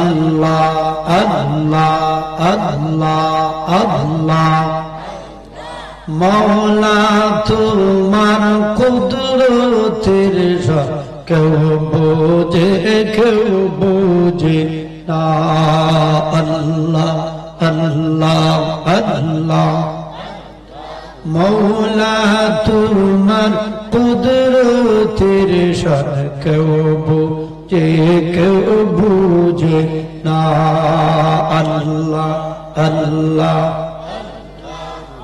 আল্লাহ আল্লাহ আল্লাহ আল্লাহ মওলা তোমার কুদরতের কেউ বোঝে না আল্লাহ আল্লাহ আল্লাহ মওলা তোমার কুদরতের কেউ বুঝে না আল্লাহ আল্লাহ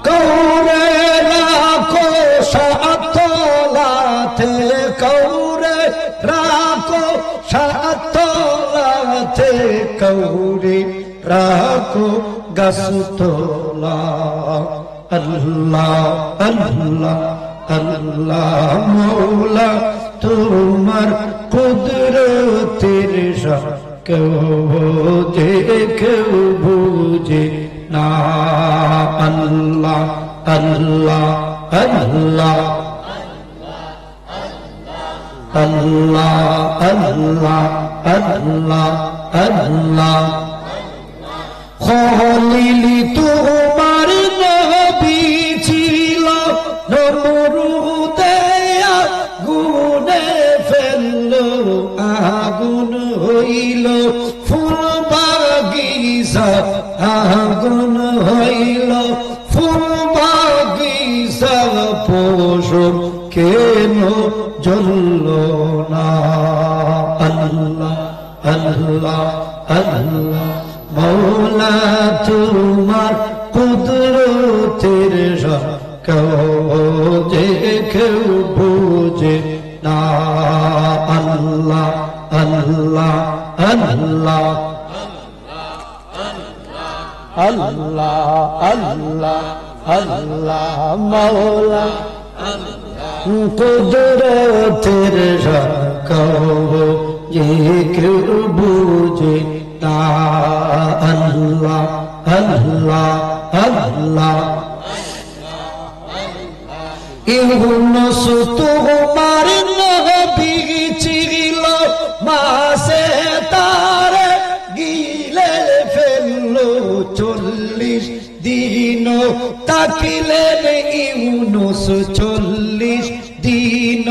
কৌরে রাখো সাতলাতে কৌরে রাখো সাতলাতে কৌরে রাখো গাছতলা আল্লাহ আল্লাহ আল্লাহ মওলা তোমার কুদরতের কেউ বুঝে না আল্লাহ আল্লাহ আল্লাহ আল্লাহ আল্লাহ আল্লাহ আল্লাহ খলিল তোমার নবী ছিল নমরুদে আগুনে ফেললো আগুন হইল ফুল বাগিচা আগুন হইল ফুল বাগিচা পশম কেন জ্বলল না আল্লাহ আল্লাহ আল্লাহ মওলা তোমার কুদরতের কেউ বুঝে না আল্লাহ আল্লাহ আল্লাহ আল্লাহ আল্লাহ আল্লাহ মওলা কুদরতের কেউ বুঝে না আল্লাহ আল্লাহ আল্লাহ ইউনুস তোমার নবী ছিল মাসে তারে গিলে ফেললো 40 দিন তাকিলেন ইউনুস 40 দিন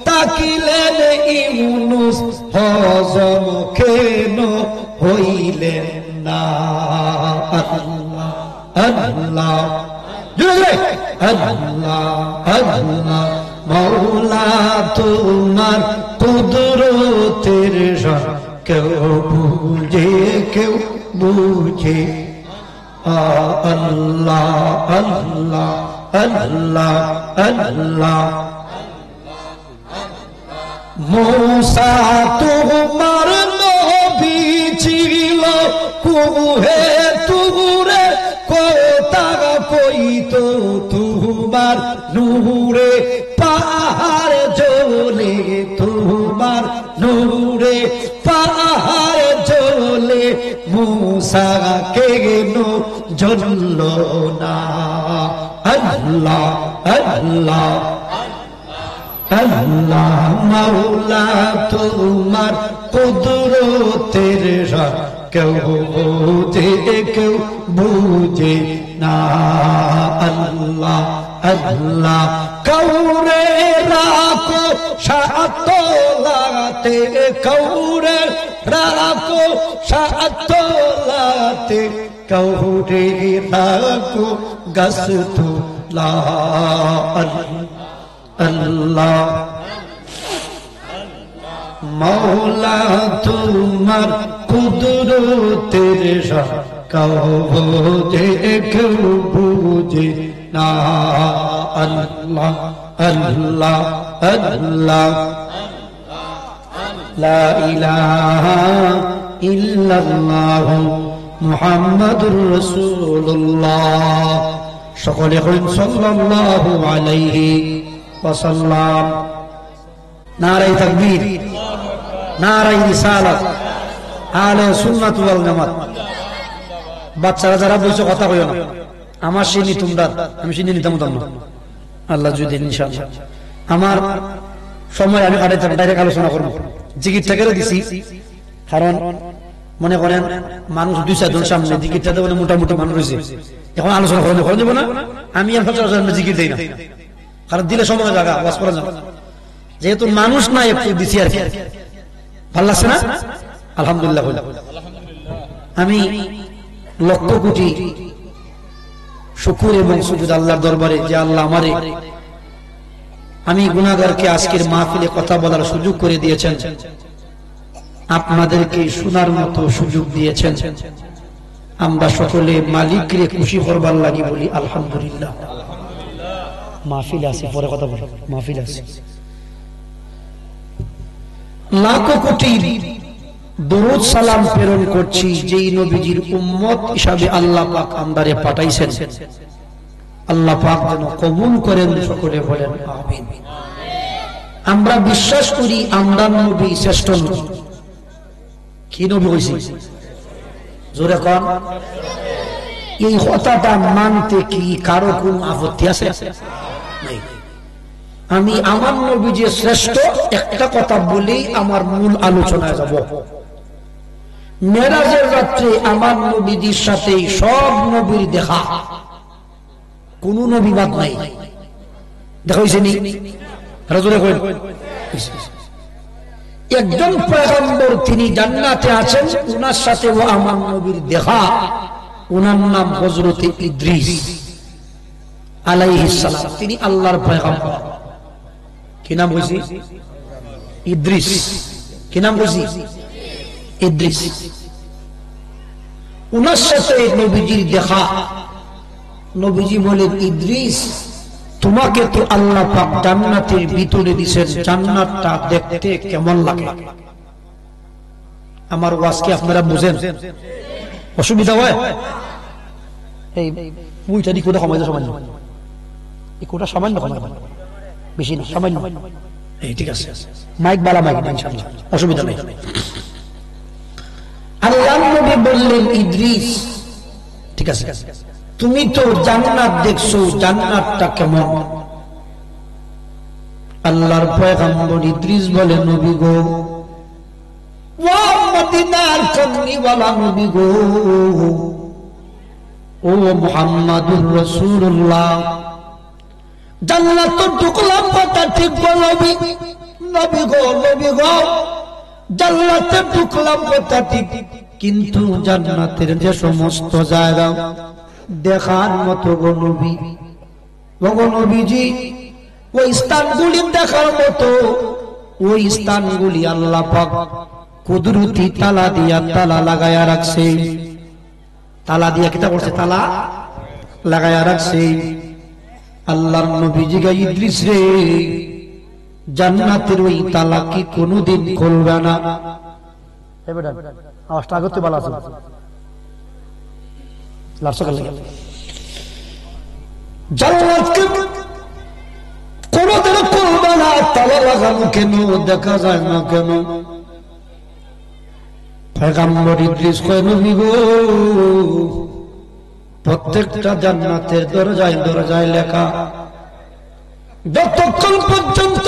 তাকিলেন ইউনুস হজম কেন হইলেন না আল্লাহ আল্লাহ আল্লাহ আল্লাহ মওলা তোমার কুদরতের কেউ বুঝে আল্লাহ আল্লাহ আল্লাহ আল্লাহ মূসা তোমার নবী ছিল কুহে তুরে কথা কইতো তোমার নূরে পাহাড় জ্বলে তোমার নূরে পাহাড় জ্বলে মূসা কেন জ্বলল না আল্লাহ আল্লাহ আল্লাহ মওলা তোমার কুদরতের কেউ বুঝে না আল্লাহ আল্লাহ কৌরে রাখো সাতলাতে কৌরে রাখো সাতলাতে কৌরে রাখো গাছতলা আল্লাহ মওলা তোমার কুদরতের কেউ বুঝে না আল্লাহ আল্লাহ আল্লাহ লা ইলাহা ইল্লাল্লাহ মুহাম্মাদুর রাসূলুল্লাহ সকলে বলেন সাল্লাল্লাহু আলাইহি ওয়াসাল্লাম নারায়ে তাকবীর নারায়ে রিসালাত আহলে সুন্নাত ওয়াল জামাত বাচ্চারা যারা বলছো কথা কইও না আমার চিনি তোমরা আমি চিনি নিতাম না আল্লাহ যদি ইনশাআল্লাহ আমার সময় আমি কাটাইতাম ডাইরেক্ট আলোচনা করব জিকির থেকে দিছি কারণ মনে করেন মানুষ 2-4 জন সামনে জিকিরটা দেবেন, মোটামুটি মানুষ হয়েছে, এখন আলোচনা করে দেবো না, আমি জিকির দিই না, কারণ দিলে সময় জায়গা ওয়াজ করা যাবে, যেহেতু মানুষ না একটু দিছি আর কি, ভালো লাগছে না? আলহামদুলিল্লাহ। আমি লক্ষ কোটি শুকর এবং সুজুদ আল্লাহর দরবারে যে আল্লাহ আমারে, আমি গুনাহগারকে আজকের মাহফিলে কথা বলার সুযোগ করে দিয়েছেন, আপনাদেরকে শোনার মতো সুযোগ দিয়েছেন। আমরা সকলে মালিককে খুশি করবার লাগি বলি আলহামদুলিল্লাহ। মাহফিল আছে, পরে কথা বলি, মাহফিল আছে। লাখো কোটি দরুদ সালাম প্রেরণ করছি যেই নবীজির উম্মত হিসাবে আল্লাহ পাক আমাদের পাঠাইছেন। আল্লাহ পাক যেন কবুল করেন, সকলে বলেন আমিন। আমরা বিশ্বাস করি আমরা নবী শ্রেষ্ঠ নবী। কি নবী হইছে? জোরে কোন। এই কথাটা মানতে কি কারো কোন আপত্তি আছে? নাই। আমি আমার নবী যে শ্রেষ্ঠ একটা কথা বলেই আমার মূল আলোচনায় যাব। মেরাজের রাত্রে আমার নবীর সাথে সব নবীর দেখা, কোন নবী বাদ নাই। দেখা হয়েছে নি? একজন পয়গম্বর তিনি জান্নাতে আছেন, ওনার সাথে আমার নবীর দেখা। ওনার নাম হযরত ইদ্রিস আলাইহিস সালাম, তিনি আল্লাহর পয়গম্বর। কি নাম হয়েছে? ইদ্রিস। কি নাম হয়েছে? ইদ্রিস। ওনার সাথে নবীজির দেখা। নবীজি বলেন, ইদ্রিস তোমাকে তো আল্লাহ পাক জান্নাতের ভিতরে দিয়েছেন, জান্নাতটা দেখতে কেমন লাগে? আমার ওয়াজ কি আপনারা বুঝেন? অসুবিধা হয়? এই পুইটা দিকোটা কমাইতে সামান্য, ইকোটা সামান্য কমাই, বেশি না, সামান্য। এই ঠিক আছে, মাইক বালা মাইক ইনশাআল্লাহ, অসুবিধা নেই। আল্লাহর নবী বললেন, ইদ্রিস ঠিক আছে, তুমি তো জান্নাত দেখছো, জান্নাতটা কেমন? আল্লাহর পয়গম্বর ইদ্রিস বলে, নবী গো, ও মদিনার কমলিওয়ালা নবী গো, ও মুহাম্মাদুর রাসূলুল্লাহ, জান্নাত ঢুকলাম কথা ঠিক বলবি, নবী গো, নবী গো, জান্নাতে ঢুকলাম কথা ঠিক, কিন্তু জান্নাতের যে সমস্ত জায়গা দেখার মতো গো নবী, গো নবীজি, ওই স্থানগুলি দেখার মতো, ওই স্থানগুলি আল্লাহ পাক কুদরতি তালা দিয়া তালা লাগায়া রাখছে। তালা দিয়া কিতা করছে? তালা লাগায়া রাখছে। আল্লাহর নবীজি গা, ইদ্রিস রে, জান্নাতের ওই তালা কি কোনদিন খুলবে না? আওয়াজটা আগতে ভালো আছে, জান্নাতকে কোনদিন খুলবে না, তালা লাগানো কেন? দেখা যায় না কেন? পয়গম্বর ইদ্রিস কয়, নবী গো, প্রত্যেকটা জান্নাতের দরজায় দরজায় লেখা, যতক্ষণ পর্যন্ত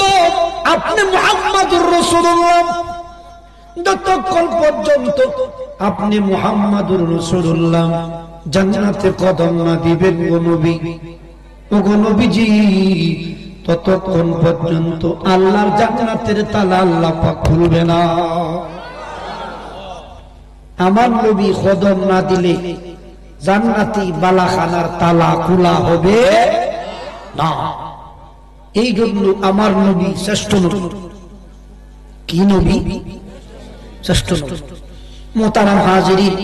আপনি মুহাম্মাদুর রাসূলুল্লাহ, যতক্ষণ পর্যন্ত আপনি মুহাম্মাদুর রাসূলুল্লাহ জান্নাতে কদম না দিবেন গো নবী, ও গো নবীজি, ততক্ষণ পর্যন্ত আল্লাহর জান্নাতের তালা আল্লাহ পাক খুলবে না। আমার নবী কদম না দিলে জান্নাতি বালাখানার তালা খোলা হবে না। এই জন্য আমার নবী শ্রেষ্ঠ নবী। কি নবী? শ্রেষ্ঠ নবী। মোহতারাম হাজিরিন,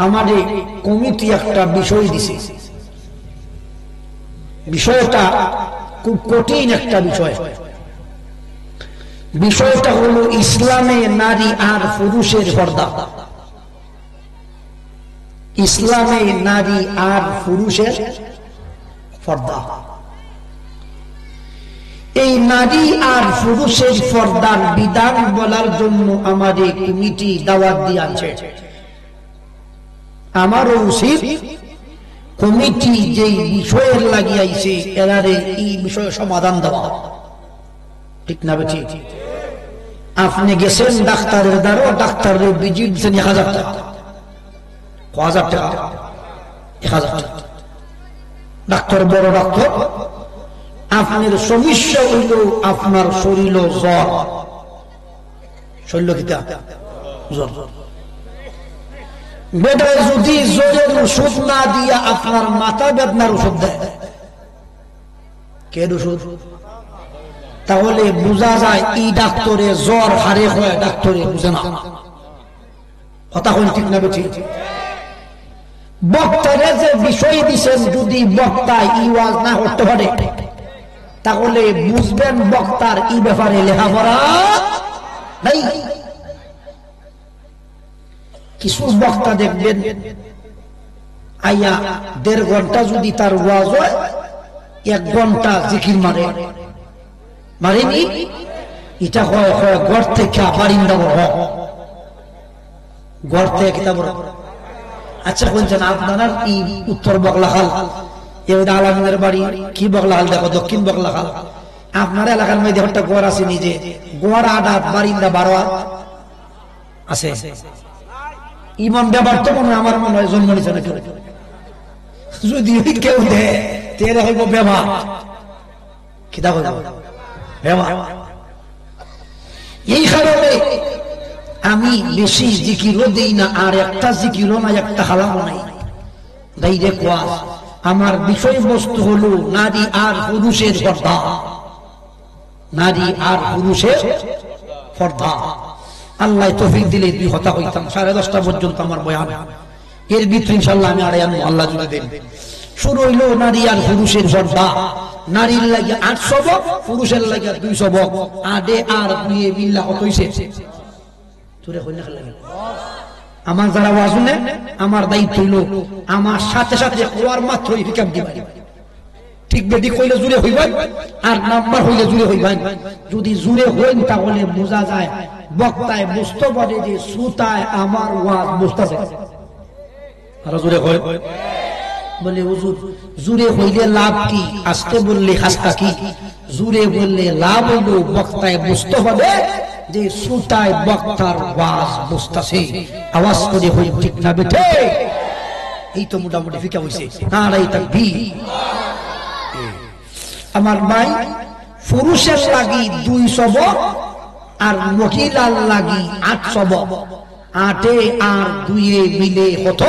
আমাদের কমিটি একটা বিষয় দিছে, বিষয়টা খুব কঠিন একটা বিষয়। বিষয়টা হলো ইসলামে নারী আর পুরুষের পর্দা। ইসলামে নারী আর পুরুষের পর্দা। এই নারী আর পুরুষের পর্দার বিধান বলার জন্য আমাদের কমিটি দাওয়াত দিয়েছে। আমারও উচিত কমিটি যেই বিষয়ের লাগিয়েছে এরারে এই বিষয়ে সমাধান দেওয়া, ঠিক না? ঠিক। আপনি গেছেন ডাক্তারের দ্বারা, ডাক্তারের ভিজিট দিচ্ছেন 1000 টাকা, 1000 টাকা, 1000 টাকা। ডাক্তার বড় ডাক্তার, আপনার সমস্যা হইল আপনার শরীর জ্বর, শরীর কিতা জ্বর। বেটা যদি জ্বরের ওষুধ না দিয়া আপনার মাথা বেদনার ওষুধ দেয়, কে ওষুধ, তাহলে বোঝা যায় এই ডাক্তারে জ্বর হারে হয়, ডাক্তারে বুঝে না। কথা হল ঠিক না বেঠিক? বক্তারে যে বিষয় দিচ্ছেন, যদি বক্তা ইওয়াজ না করতে পারে তাহলে বুঝবেন বক্তার এই ব্যাপারে লেখাপড়া নাই। কিছু বক্তা দেখবেন আইয়া 1.5 ঘন্টা যদি তার ওয়াজ হয়, 1 ঘন্টা জিকির মারেনি, এটা হয় ঘর থেকে বারিন্দা বড়, ঘর থেকে কিতাব। আচ্ছা বলছেন আপনার এই উত্তর বগলাখাল, আলামিনের বাড়ি কি বগলাখাল, দেখো দক্ষিণ বগলাখাল, আপনার এলাকার মধ্যে একটা গড় আছে, নিজে গড় 8 হাত, বারিন্দা 12 হাত আছে। ইমাম ব্যাপার তো মনে হয়, আমার মনে হয় জন্ম নিচ্ছে না কেউ, যদি কেউ দেয় তেরে হইব ব্যবহার কিতাব ব্যবহার। এই কারণে আমি বেশি জিকিরও দেই না, আর একটা জিকিরও না, একটা হালামও নাই, ডাইরেক্ট ওয়াজ। আমার বিষয়বস্তু হলো নারী আর পুরুষের পর্দা, নারী আর পুরুষের পর্দা। আল্লাহ তৌফিক দিলে 2 কথা হইতাম, 10:30 পর্যন্ত আমার বয়ান, এর ভিতরে ইনশাআল্লাহ আমি আড়াই আনবো, আল্লাহ যদি দেন। শুরু হইল নারী আর পুরুষের পর্দা। নারীর লাগে 8 সবক, পুরুষের লাগে 2 সবক। 8 আর 2 মিল্লা কত হইছে? তোরে কইনা লাগে আমার যারা ওয়াজ শুনে, আমার দায়িত্ব হইল আমার সাথে সাথে কোয়ার মাত্রই হিকাম দিবেন। ঠিক বেদি কইলে জুড়ে হইবেন, আর নাম্বার হইলে জুড়ে হইবেন। যদি জুড়ে হইন তাহলে বোঝা যায় বক্তায় বুঝতে পারে যে শ্রোতায় আমার ওয়াজ বুঝতেছে। আর জুড়ে হয় বলে হুজুর জুড়ে হইলে লাভ কি, আস্তে বললে হাসতা কি? জুড়ে বললে লাভ হইল বক্তায় বুঝতে হবে যে শ্রোতায় বক্তার ওয়াজ বুঝতেছে। আওয়াজ করে হই ঠিক না বেঠে? এই তো মোটামুটি ফিকা হইছে। নারায়ে তাকবীর। আমার ভাই, পুরুষের লাগি 2 সবক আর মহিলার লাগি 8 সবক। 8 আর 2 মিলে কত?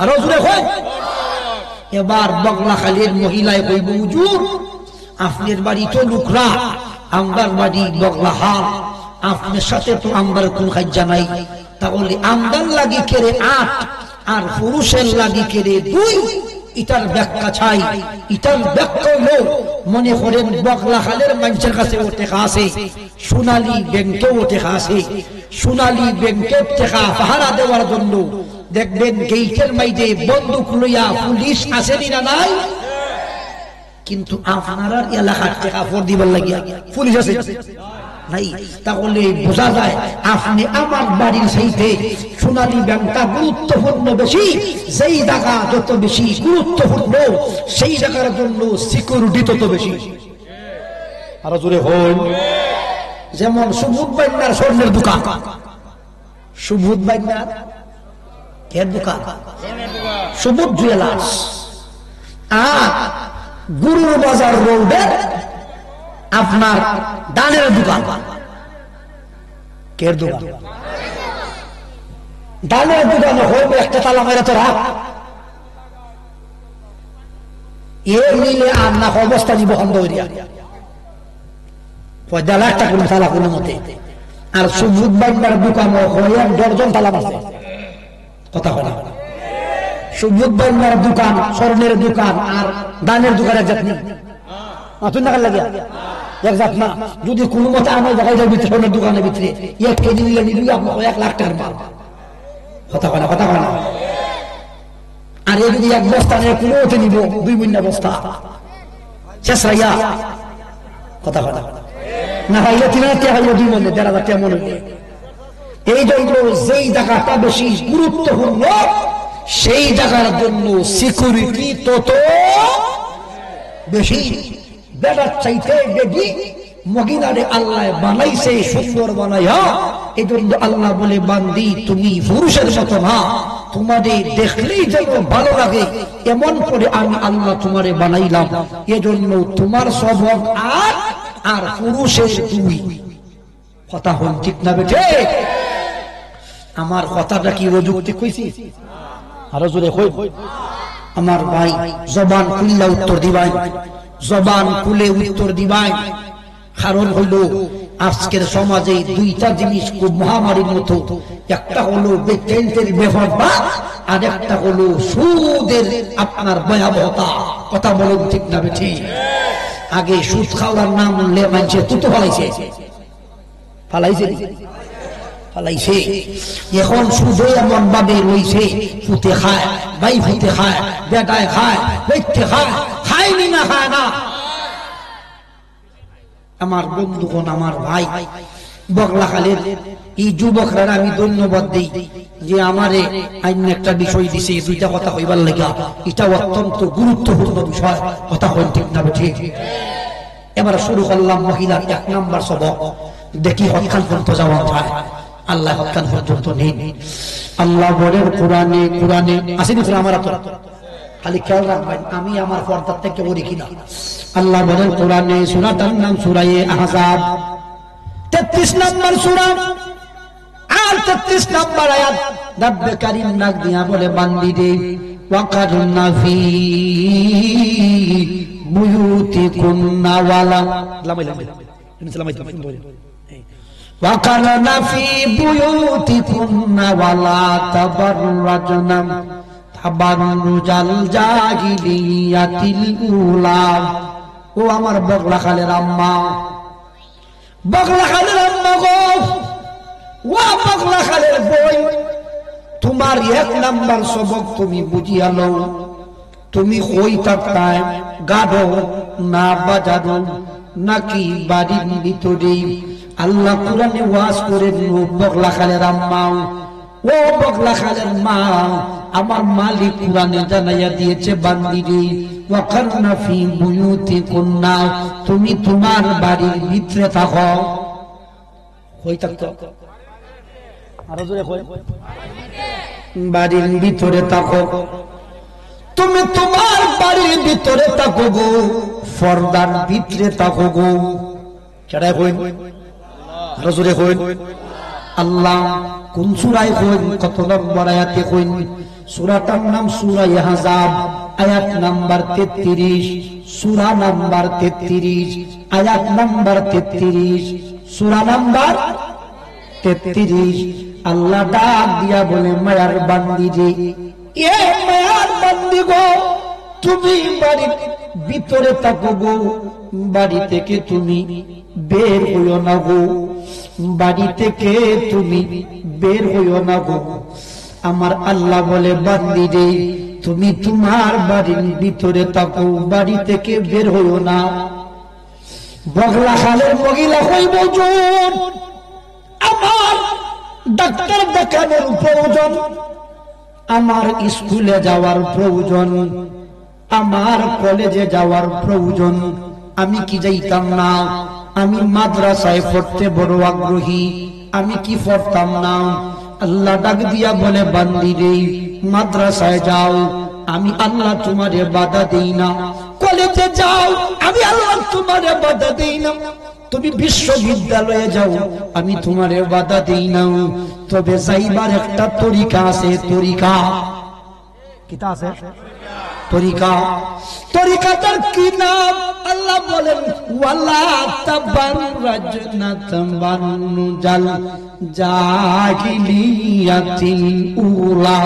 আরো জোরে কই। এবার বগলাখালীর মহিলায় কইব হুজুর আপনার বাড়ি তো লুকরা, আমরার বাড়ি বগলাখাল, আপনার সাথে তো আমরার কোন কাজ নাই, তাহলে আমরার লাগি কেড়ে 8 আর পুরুষের লাগি কেড়ে 2। ইটার ব্যাখ্যা চাই। ইটার ব্যাখ্যা হলো, মনে করেন বগলাখালের মানুষের কাছে ও টাকা আছে, সোনালী ব্যাংকে ও টাকা আছে, সোনালী ব্যাংকের টাকা পাহারা দেওয়ার জন্য দেখবেন গেইটের মাইজে বন্দুক লইয়া পুলিশ আসেনি না নাই? কিন্তু আপনারা এলাকার টাকা ফোর দিবার লাগিয়া পুলিশ আছে নাই? তাহলে বোঝা যায় আপনি আমার বাড়ির সাইতে সোনালী ব্যাংকটা গুরুত্বপূর্ণ বেশি। যেই জায়গা যত বেশি গুরুত্বপূর্ণ সেই জায়গার জন্য সিকিউরিটি তত বেশি। আরো জোরে হন। যেমন সুবুদ বাইন্নার স্বর্ণের দোকান, সুবুদ বাইন্নার এর দোকান, সুবুদ জুয়েলার্স, আর গুরুর বাজার রোডে আপনার ডানের দোকান। কের দোকান? ডানের দোকানে হইবে একটা তালা মেরে তো রাখ, এ নিলে আর না অবস্থা নিব বন্ধ হইয়া 50 লাখ টাকা কোনো তালা কোনো মতে। আর সুবুদ বাইন্নার দোকান হইয়া 1 ডজন তালা আছে। কথা বলা সুবুদ বাইন্নার দোকান, স্বর্ণের দোকান আর দানের দোকান এক জাত নেই। তুই না লাগে এক জাত না। যদি কোনো মতে আমার জায়গায় ভিতরে স্বর্ণের দোকানের ভিতরে 1 কেজি নিলে নিবি আপনার 1 লাখ টাকার মাল। কথা বলা কথা বলা। আর এই যদি 1 বস্তা নিয়ে কোনো মতে নিব 2 মিনিট বস্তা শেষাইয়া। কথা বলা না পাইলে 3,000 টাকা হইলে 2 মনে 1,500 টাকা মনে। এই জন্য যেই জায়গাটা বেশি গুরুত্বপূর্ণ সেই জায়গার জন্য সিকিউরিটি তত বেশি। বেড়ার চাইতে বেশি মহিলারে আল্লাহ বানাইছে সুন্দর বানাইয়া। এই জন্য আল্লাহ বলে বান্দি তুমি পুরুষের মতো না, তোমাদের দেখলেই যেন ভালো লাগে এমন করে আমি আল্লাহ তোমারে বানাইলাম। এজন্য তোমার স্বভাব আর পুরুষের দুই। কথা হল ঠিক না বেঠে? আমার কথাটা কি অযৌক্তিক কইছি? আরো জোরে কই। আমার ভাই জবান খুললে উত্তর দিবাই, জবান খুলে উত্তর দিবাই। কারণ হইল আজকের সমাজে দুইটা জিনিস খুব মহামারীর মতো। একটা হলো বেকেন্টের ব্যবহার, আর একটা হলো সুদের আপনার ভয়াবহতা। কথা বলুন ঠিক না বেঠি? আগে সুদ খাওয়ার নাম উঠলে মানছে তুতো ফালাইছে, ফালাইছে ফালাইছে। এখন সুদে এমন ভাবে রয়েছে, ফুটে খায়, ভাই ফুটে খায়, বেটায় খায়, বেটে খায়, খায়নি না খায় না। আমার বন্ধুগণ, আমার ভাই বগলাখালের এই যুবকরা আমি ধন্যবাদ দেই যে আমারে আইন একটা বিষয় দিছে, দুইটা কথা কইবার লাগা। এটা অত্যন্ত গুরুত্বপূর্ণ বিষয়। কথা হল ঠিক না ঠিক? এবার শুরু করলাম মহিলার 1 নাম্বার সবক। দেখি হকান পর্যন্ত যাওয়া যায়। আল্লাহ হকান পর্যন্ত নেই। আল্লাহ বলেন কোরআনে, কোরআনে আসেনি তো আমার তো খালি খেয়াল রাখবেন আমি আমার পর্দার থেকে বলি কিনা। আল্লাহ বলেন কোরআনে, সূরাটার নাম সূরা আহজাব, 33 নম্বর সূরা আর 33 নম্বর আয়াত। রব্বে কারীম নাক দিয়া বলে বান্দি রে, ওয়াকারনা ফি বুয়ুতিকুন্না ওয়ালা ওয়াকারনা ফি বুয়ুতিকুন্না ওয়ালা তাবাররাজনা তাবাররুজাল জাহিলিয়াতিল উলা। ও আমার বগলা খালের আম্মা, বগলা খালের আম্মা গো, ও বগলা খালের বই, তোমার 1 নাম্বার সবক তুমি বুঝিয়া লও। তুমি কই থাকতায়, গাঢ় না বাজানো নাকি বাড়ির ভিতরে? আল্লাহ কোরআনে ওয়াজ করে বগলা খালের আম্মা, ও বগলা খালের মা, আমার মালিক কোরআনে জানাইয়া দিয়েছে বান্দিরে, ওয়াকারনা ফি বুয়ুতিকুন্না, তুমি তোমার বাড়ির ভিতরে থাকো। কই থাকতো? আরো জোরে কই। বাড়ির ভিতরে থাকো, তুমি তোমার বাড়ির ভিতরে থাকো গো, পর্দার ভিতরে থাকো গো। কেডা কই? আরো জোরে কই। আল্লাহ কোন সূরায় কই? কত নম্বর আয়াতে কই? সূরাটার নাম সূরা আহজাব, আয়াত নাম্বার 33, সূরা নাম্বার 33, আয়াত নাম্বার 33, সূরা নাম্বার 33। আল্লাহ ডাক দিয়া বলে, মায়ার বান্দি রে, এ মায়ার বান্দি গো, তুমি বাড়ির ভিতরে থাকো গো, বাড়ি থেকে তুমি বের হইও না গো, বাড়ি থেকে তুমি বের হইও না গো। আমার আল্লাহ বলে বান্দি রে, তুমি তোমার বাড়ির ভিতরে থাকো, বাড়ি থেকে বের হইও না। বগলা খালের মহিলা হইব জন, আমার ডাক্তার দেখানোর প্রয়োজন, আমার স্কুলে যাওয়ার প্রয়োজন, আমার কলেজে যাওয়ার প্রয়োজন। আমি কি যাইতাম না? আমি মাদ্রাসায় পড়তে বড় আগ্রহী, আমি কি পড়তাম না? আল্লাহ ডাক দিয়া বলে বান্দি রে, মাদ্রাসায় যাও, আমি আল্লাহ তোমারে বাধা দেই না। কলেজে যাও, আমি আল্লাহ তোমারে বাধা দেই না। তুমি বিশ্ববিদ্যালয়ে যাও, আমি তোমারে বাধা দেই না। তবে যাইবার একটা তরিকা আছে। তরিকা কিতা আছে? তরিকা। তরিকাটার কি নাম? আল্লাহ বলেন, ওয়ালা তাবাররাজনা তাবাররুজাল জাহিলিয়াতিল উলা।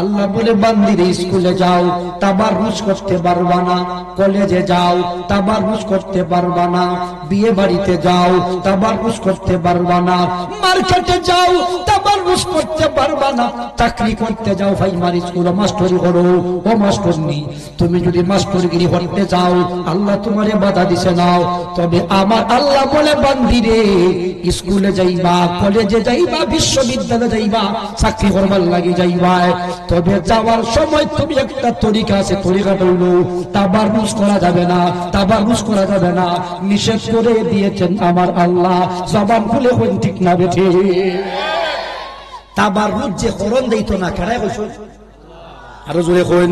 আল্লাহ বলে বান্দিরে স্কুলে যাও, তাবাররুজ করতে পারবা না। কলেজে যাও, তাবাররুজ করতে পারবা না। বিয়ে বাড়িতে যাও, তাবাররুজ করতে পারবা না। মার্কেটে যাও, তাবাররুজ করতে পারবা না। চাকরি করতে যাও, প্রাইমারি স্কুলে মাস্টারি করো, ও মাস্টারনি, তুমি যদি মাস্টারগিরি করতে যাও, আল্লাহ তোমারে বাধা দিছে নাও। তবে আমার আল্লাহ বলে বান্দিরে, স্কুলে যাইবা, কলেজে যাইবা, বিশ্ববিদ্যালয়ে যাইবা, চাকরি করবার লাগে যাইবা, তবে যাওয়ার সময় তুমি একটা তরিকা আছে, তরিকাটা হইল তাবাররুজ করা যাবে না, তাবাররুজ করা যাবে না, নিষেধ করে দিয়েছেন আমার আল্লাহ। জবান খুলে হইন ঠিক না বেঠে? তাবাররুজ যে করণ দিত না, কেডায় কইছো? আরো জোরে কইন।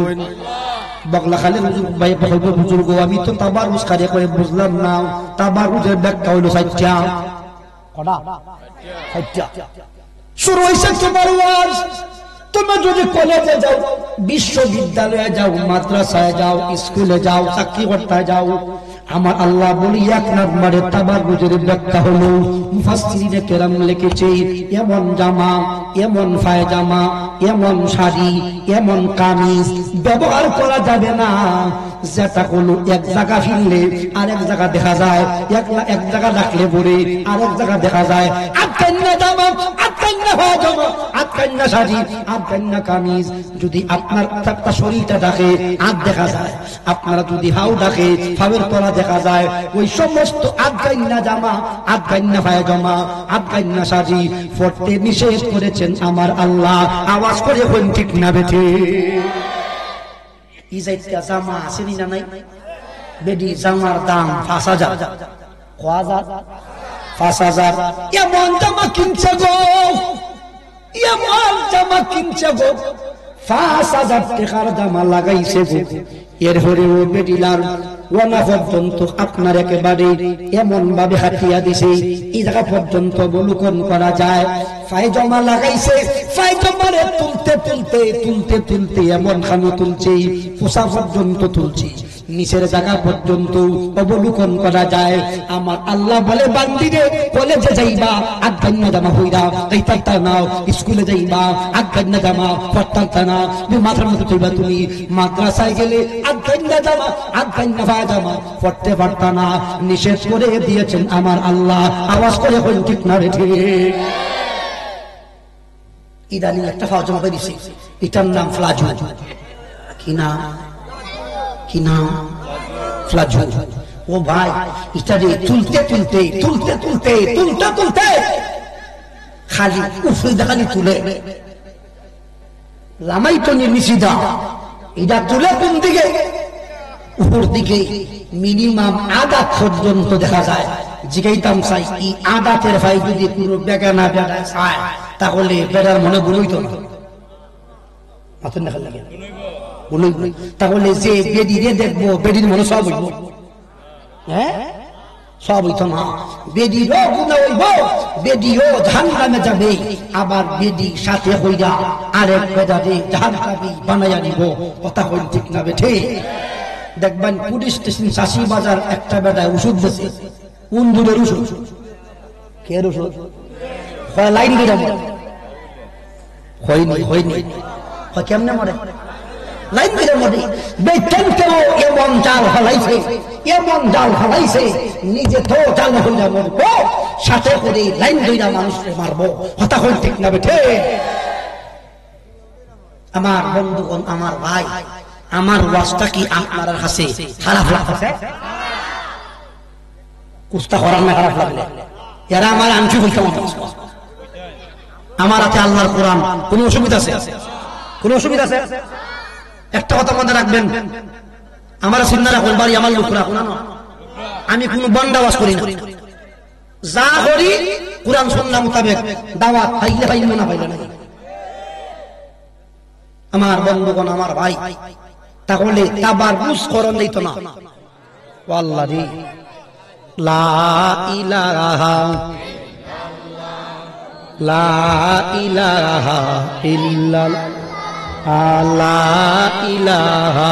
বগলা খালি ভাই বলবো বুজুর্গ, আমি তো তাবাররুজ কারে করে বুঝলাম না। তাবাররুজের ব্যাখ্যা হইল সাইটটা কটা, সাইটটা। শুরু হইছে তোমার ওয়াজ। তুমি যদি কলেজে যাও, বিশ্ববিদ্যালয়ে যাও, মাদ্রাসায় যাও, স্কুলে যাও, চাকরি করতে যাও, আমার আল্লাহ বলি এক নম্বরে তাবাররুজের ব্যাখ্যা হলো মুফাসসিরিনে কেরাম লিখেছে এমন জামা, এমন পায়জামা, এমন শাড়ি, এমন কামিজ ব্যবহার করা যাবে না যেটা হলো এক জায়গা ফিরলে আরেক জায়গা দেখা যায়, এক জায়গা রাখলে পরে আরেক জায়গা দেখা যায়। আটকান্না জামা, আটকান্না পায়জামা, আটকান্না শাড়ি, আটকান্না কামিজ। যদি আপনার একটা শরীরটা দেখে হাত দেখা যায়, আপনারা যদি হাও দেখে ফাওয়ের তলা দেখা যায়। ওই সমস্ত আটকান্না জামা, আটকান্না পায়জামা, আটকান্না শাড়ি পরতে নিষেধ করেছেন আমার আল্লাহ। আওয়াজ করে কোন ঠিক না বেঠে? ইজাইতা জামা আছে না নাই? বেডি জামার দাম ৫,০০০, ৫,০০০। এমন জামা কিনছে গো, এমন জামা কিনছে গো, ৫,০০০ টাকার জামা লাগাইছে গো। এরপরে ও বেডিলার ওনা পর্যন্ত আপনার একেবারে এমন ভাবে হাতিয়া দিছে এই জায়গা পর্যন্ত অবলোকন করা যায়। পায়জামা লাগাইছে, পায়জামারে তুলতে তুলতে তুলতে তুলতে এমন খানো তুলছে, পোষা পর্যন্ত তুলছে, নিচের জায়গা পর্যন্ত অবলোকন করা যায়। আমার আল্লাহ বলে বান্দিরে কলেজে যাইবা আটকান্না জামা হইরা এইটা নাও, স্কুলে যাইবা আটকান্না জামা পড়তা না, মাথার মধ্যে তুলবা তুমি, মাদ্রাসায় গেলে আটকান্না জামা, আটকান্না পায়জামা পড়তে পারতা না, নিষেধ করে দিয়েছেন আমার আল্লাহ। আওয়াজ করে কোন ঠিক না রে? ঠিক। ইদানিং একটা পায়জামা বেরিয়েছে, এটার নাম ফ্লাজু। কি নাম? কি নাম? ফ্লাজু। ও ভাই, এটা তুলতে তুলতে তুলতে তুলতে তুলতে তুলতে খালি উফরে খালি তুলে লামাই তো নিমিশিদা। এটা তুলে কোন দিকে? উপর দিকে মিনিমাম আধা পর্যন্ত দেখা যায়। জিগাইতাম চাই এই আদাতের ভাই যদি পুরো বেগা না বেড়ায় চায় তাহলে বেড়ার মনে বলইতো না, মাথুর দেখা লাগে বলই। তাহলে যে বেডিরে দেখবো বেডির মনে সব হইব, হ্যাঁ সব হইতো না। বেডিরও গুনাহ হইব, বেডিও জাহান্নামে যাবে, আবার বেডি সাথে হইরা আরেক বেদারে জাহান্নামী বানাইয়া দিব। কথা কই ঠিক না বেঠে? দেখবেন পুলিশ স্টেশন চাষি বাজার একটা বেটায় ওষুধ দিছে, উন্দুরের ওষুধ। কে ওষুধ? লাইন দিয়ে মরে। হয়নি হয়নি, কেমনে মরে? লাইন দিয়ে মরে। বেকেও এমন জাল ফলাইছে, এমন জাল ফলাইছে, নিজে তো জাল হইয়া মরবো, সাথে করে লাইন ধইরা মানুষকে মারবো। কথা কই ঠিক না বেঠে? আমার বন্ধুগণ, আমার ভাই, আমার ওয়াজটা কি আপনার কাছে খারাপ লাগছে? কুস্তা করার না খারাপ লাগলে এরা আমার আনছি বলতে আমার হাতে আল্লাহর কোরআন। কোন অসুবিধা আছে? কোন অসুবিধা আছে? একটা কথা মনে রাখবেন, আমার চিন্তা রাখুন, বাড়ি আমার লোক রাখুন, আমি কোন বন্ডা ওয়াজ করি না, যা করি কোরআন সুন্নাহ মোতাবেক দাওয়াত পাইলে পাইলে না পাইলে না। আমার বন্ধুগণ, আমার ভাই, তাহলে তাবাররুজ করণ দিত না। ওয়াল্লাহি লা ইলাহা লা ইলাহা ইল্লাল্লাহ, লা ইলাহা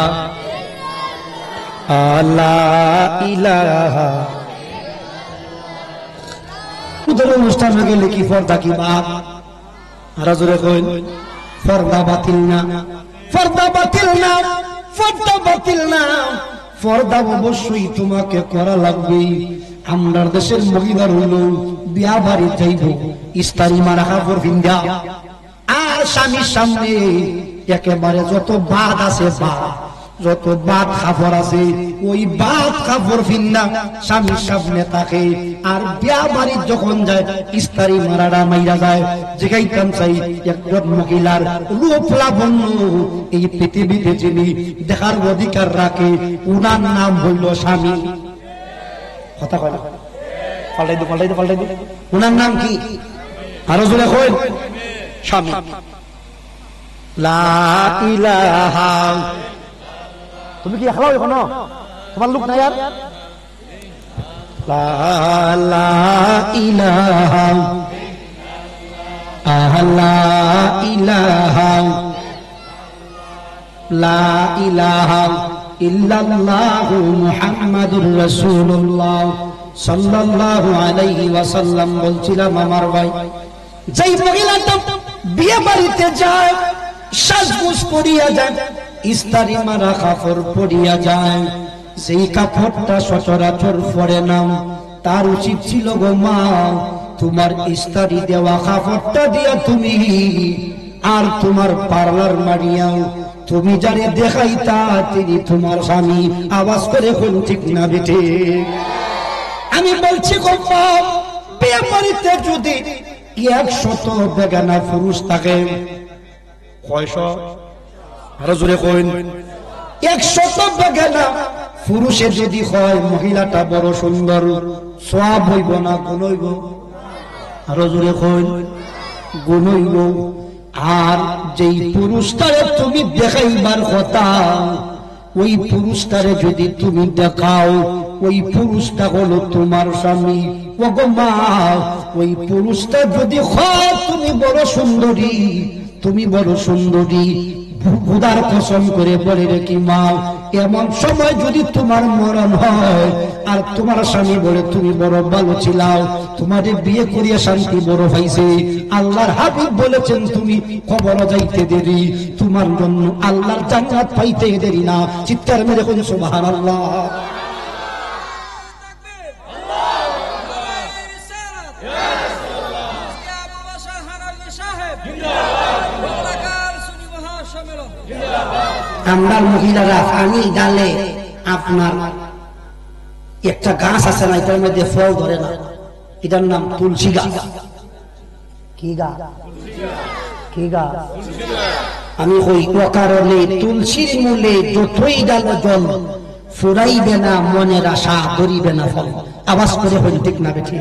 লা ইলাহা। উদর অনুষ্ঠানে গেলে কি পর্দা কি বাপ? আর জোরে কইন, পর্দা বাতিল না, পর্দা বাতিল না, পর্দা বাতিল না। পর্দা অবশ্যই তোমাকে করা লাগবে। আমরা দেশের মহিলার হলো বিয়া বাড়ি যাইব, ইস্তারি মারা কাপড় ভিন্দা, আর স্বামীর সামনে একেবারে যত বাদ আছে বাদ যত বাদ খাফর আছে ওই বাদ খাফর ফিন্না স্বামীর সামনে থাকে। আর বিয়া বাড়ি যখন যায় ইস্তারি মারাডা মাইরা যায়। যেখাইতাম চাই একজন মহিলার রূপ লাবণ্য এই পৃথিবীতে যিনি দেখার অধিকার রাখে উনার নাম হইল স্বামী। কথা কয় না, পাল্টাই দো। উনার নাম কি? আরো জোরে কই, স্বামী। লা ইলাহা, তুমি কি একলা এখনো? তোমার লোক নাই আর? লা ইলাহা লা ইলাহা লা ইলাহা ইল্লাল্লাহু মুহাম্মাদুর রাসূলুল্লাহ সাল্লাল্লাহু আলাইহি ওয়াসাল্লাম। বলছিলাম আমার ভাই, যেই মহিলাটা বিয়ে বাড়িতে যায় সাজগোজ করিয়া যায়, ইস্তারি মারা কাপড় পরিয়া যায়, সেই কাপড়টা সচরাচর পরে না, তার উচিত ছিল গো মা তোমার ইস্তারি দেওয়া কাপড়টা দিয়া তুমি আর তোমার পার্লার মারিয়াও তুমি যারে দেখাইতা তিনি তোমার স্বামী। আওয়াজ করে কোন ঠিক না বেটে? আমি বলছি গো মা, বিয়ে বাড়িতে যদি 100 বেগানা পুরুষ থাকে, কয়শো? আরো জোরে কইন। 100 বেগানা পুরুষে যদি হয় মহিলাটা বড় সুন্দর, সওয়াব হইব না গুণ হইব? আরো জোরে কইন, গুণ হইব। আর যেই পুরুষটারে তুমি দেখাইবার কথা ওই পুরুষটারে যদি তুমি দেখাও ওই পুরুষটা হলো তোমার স্বামী। ও গো মা, ওই পুরুষটা যদি হয় তুমি বড় সুন্দরী, তুমি বড় সুন্দরী, খুদার কসম করে বলে রেখি মা, এমন সময় যদি তোমার মরণ হয় আর তোমার স্বামী বলে তুমি বড় ভালো ছিলাও, তোমাদের বিয়ে করিয়া শান্তি বড় হয়েছে, আল্লাহর হাবিব বলেছেন তুমি কবর যাইতে দেরি, তোমার জন্য আল্লাহর জান্নাত পাইতে দেরি না। চিৎকার মেরে কোন সুবহানাল্লাহ। আমরা মহিলারা পানি ডালে আপনার একটা গাছ আছে না, এটার মধ্যে ফল ধরে না, এটার নাম তুলসী গাছ। কি গাছ? কি গাছ? আমি ওই কারণে তুলসীর মূলে যতই ডাল জল ফুরাইবে না মনের আশা, ধরিবে না ফল। আওয়াজ করে হইল ঠিক না বেঠি?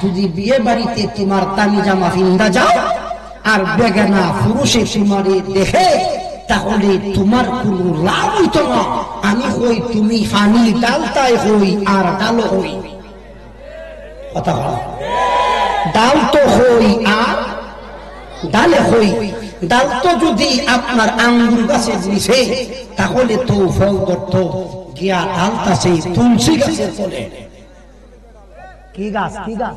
যদি বিয়ে বাড়িতে তোমার তামি জামা ফিন্দা যাও আর বেগানা পুরুষে তোমারে দেখে তাহলে তোমার কোন লাভ হইত না। আমি হই তুমি পানি ডালতাই হই আর ডালও হই। কথা বল, ডাল তো হই আর ডালে হই। ডাল তো যদি আপনার আঙ্গুর গাছে দিছে তাহলে তো ফল ধরত গিয়া ডালতাছে তুলসী গাছের তলে। কি গাছ? কি গাছ?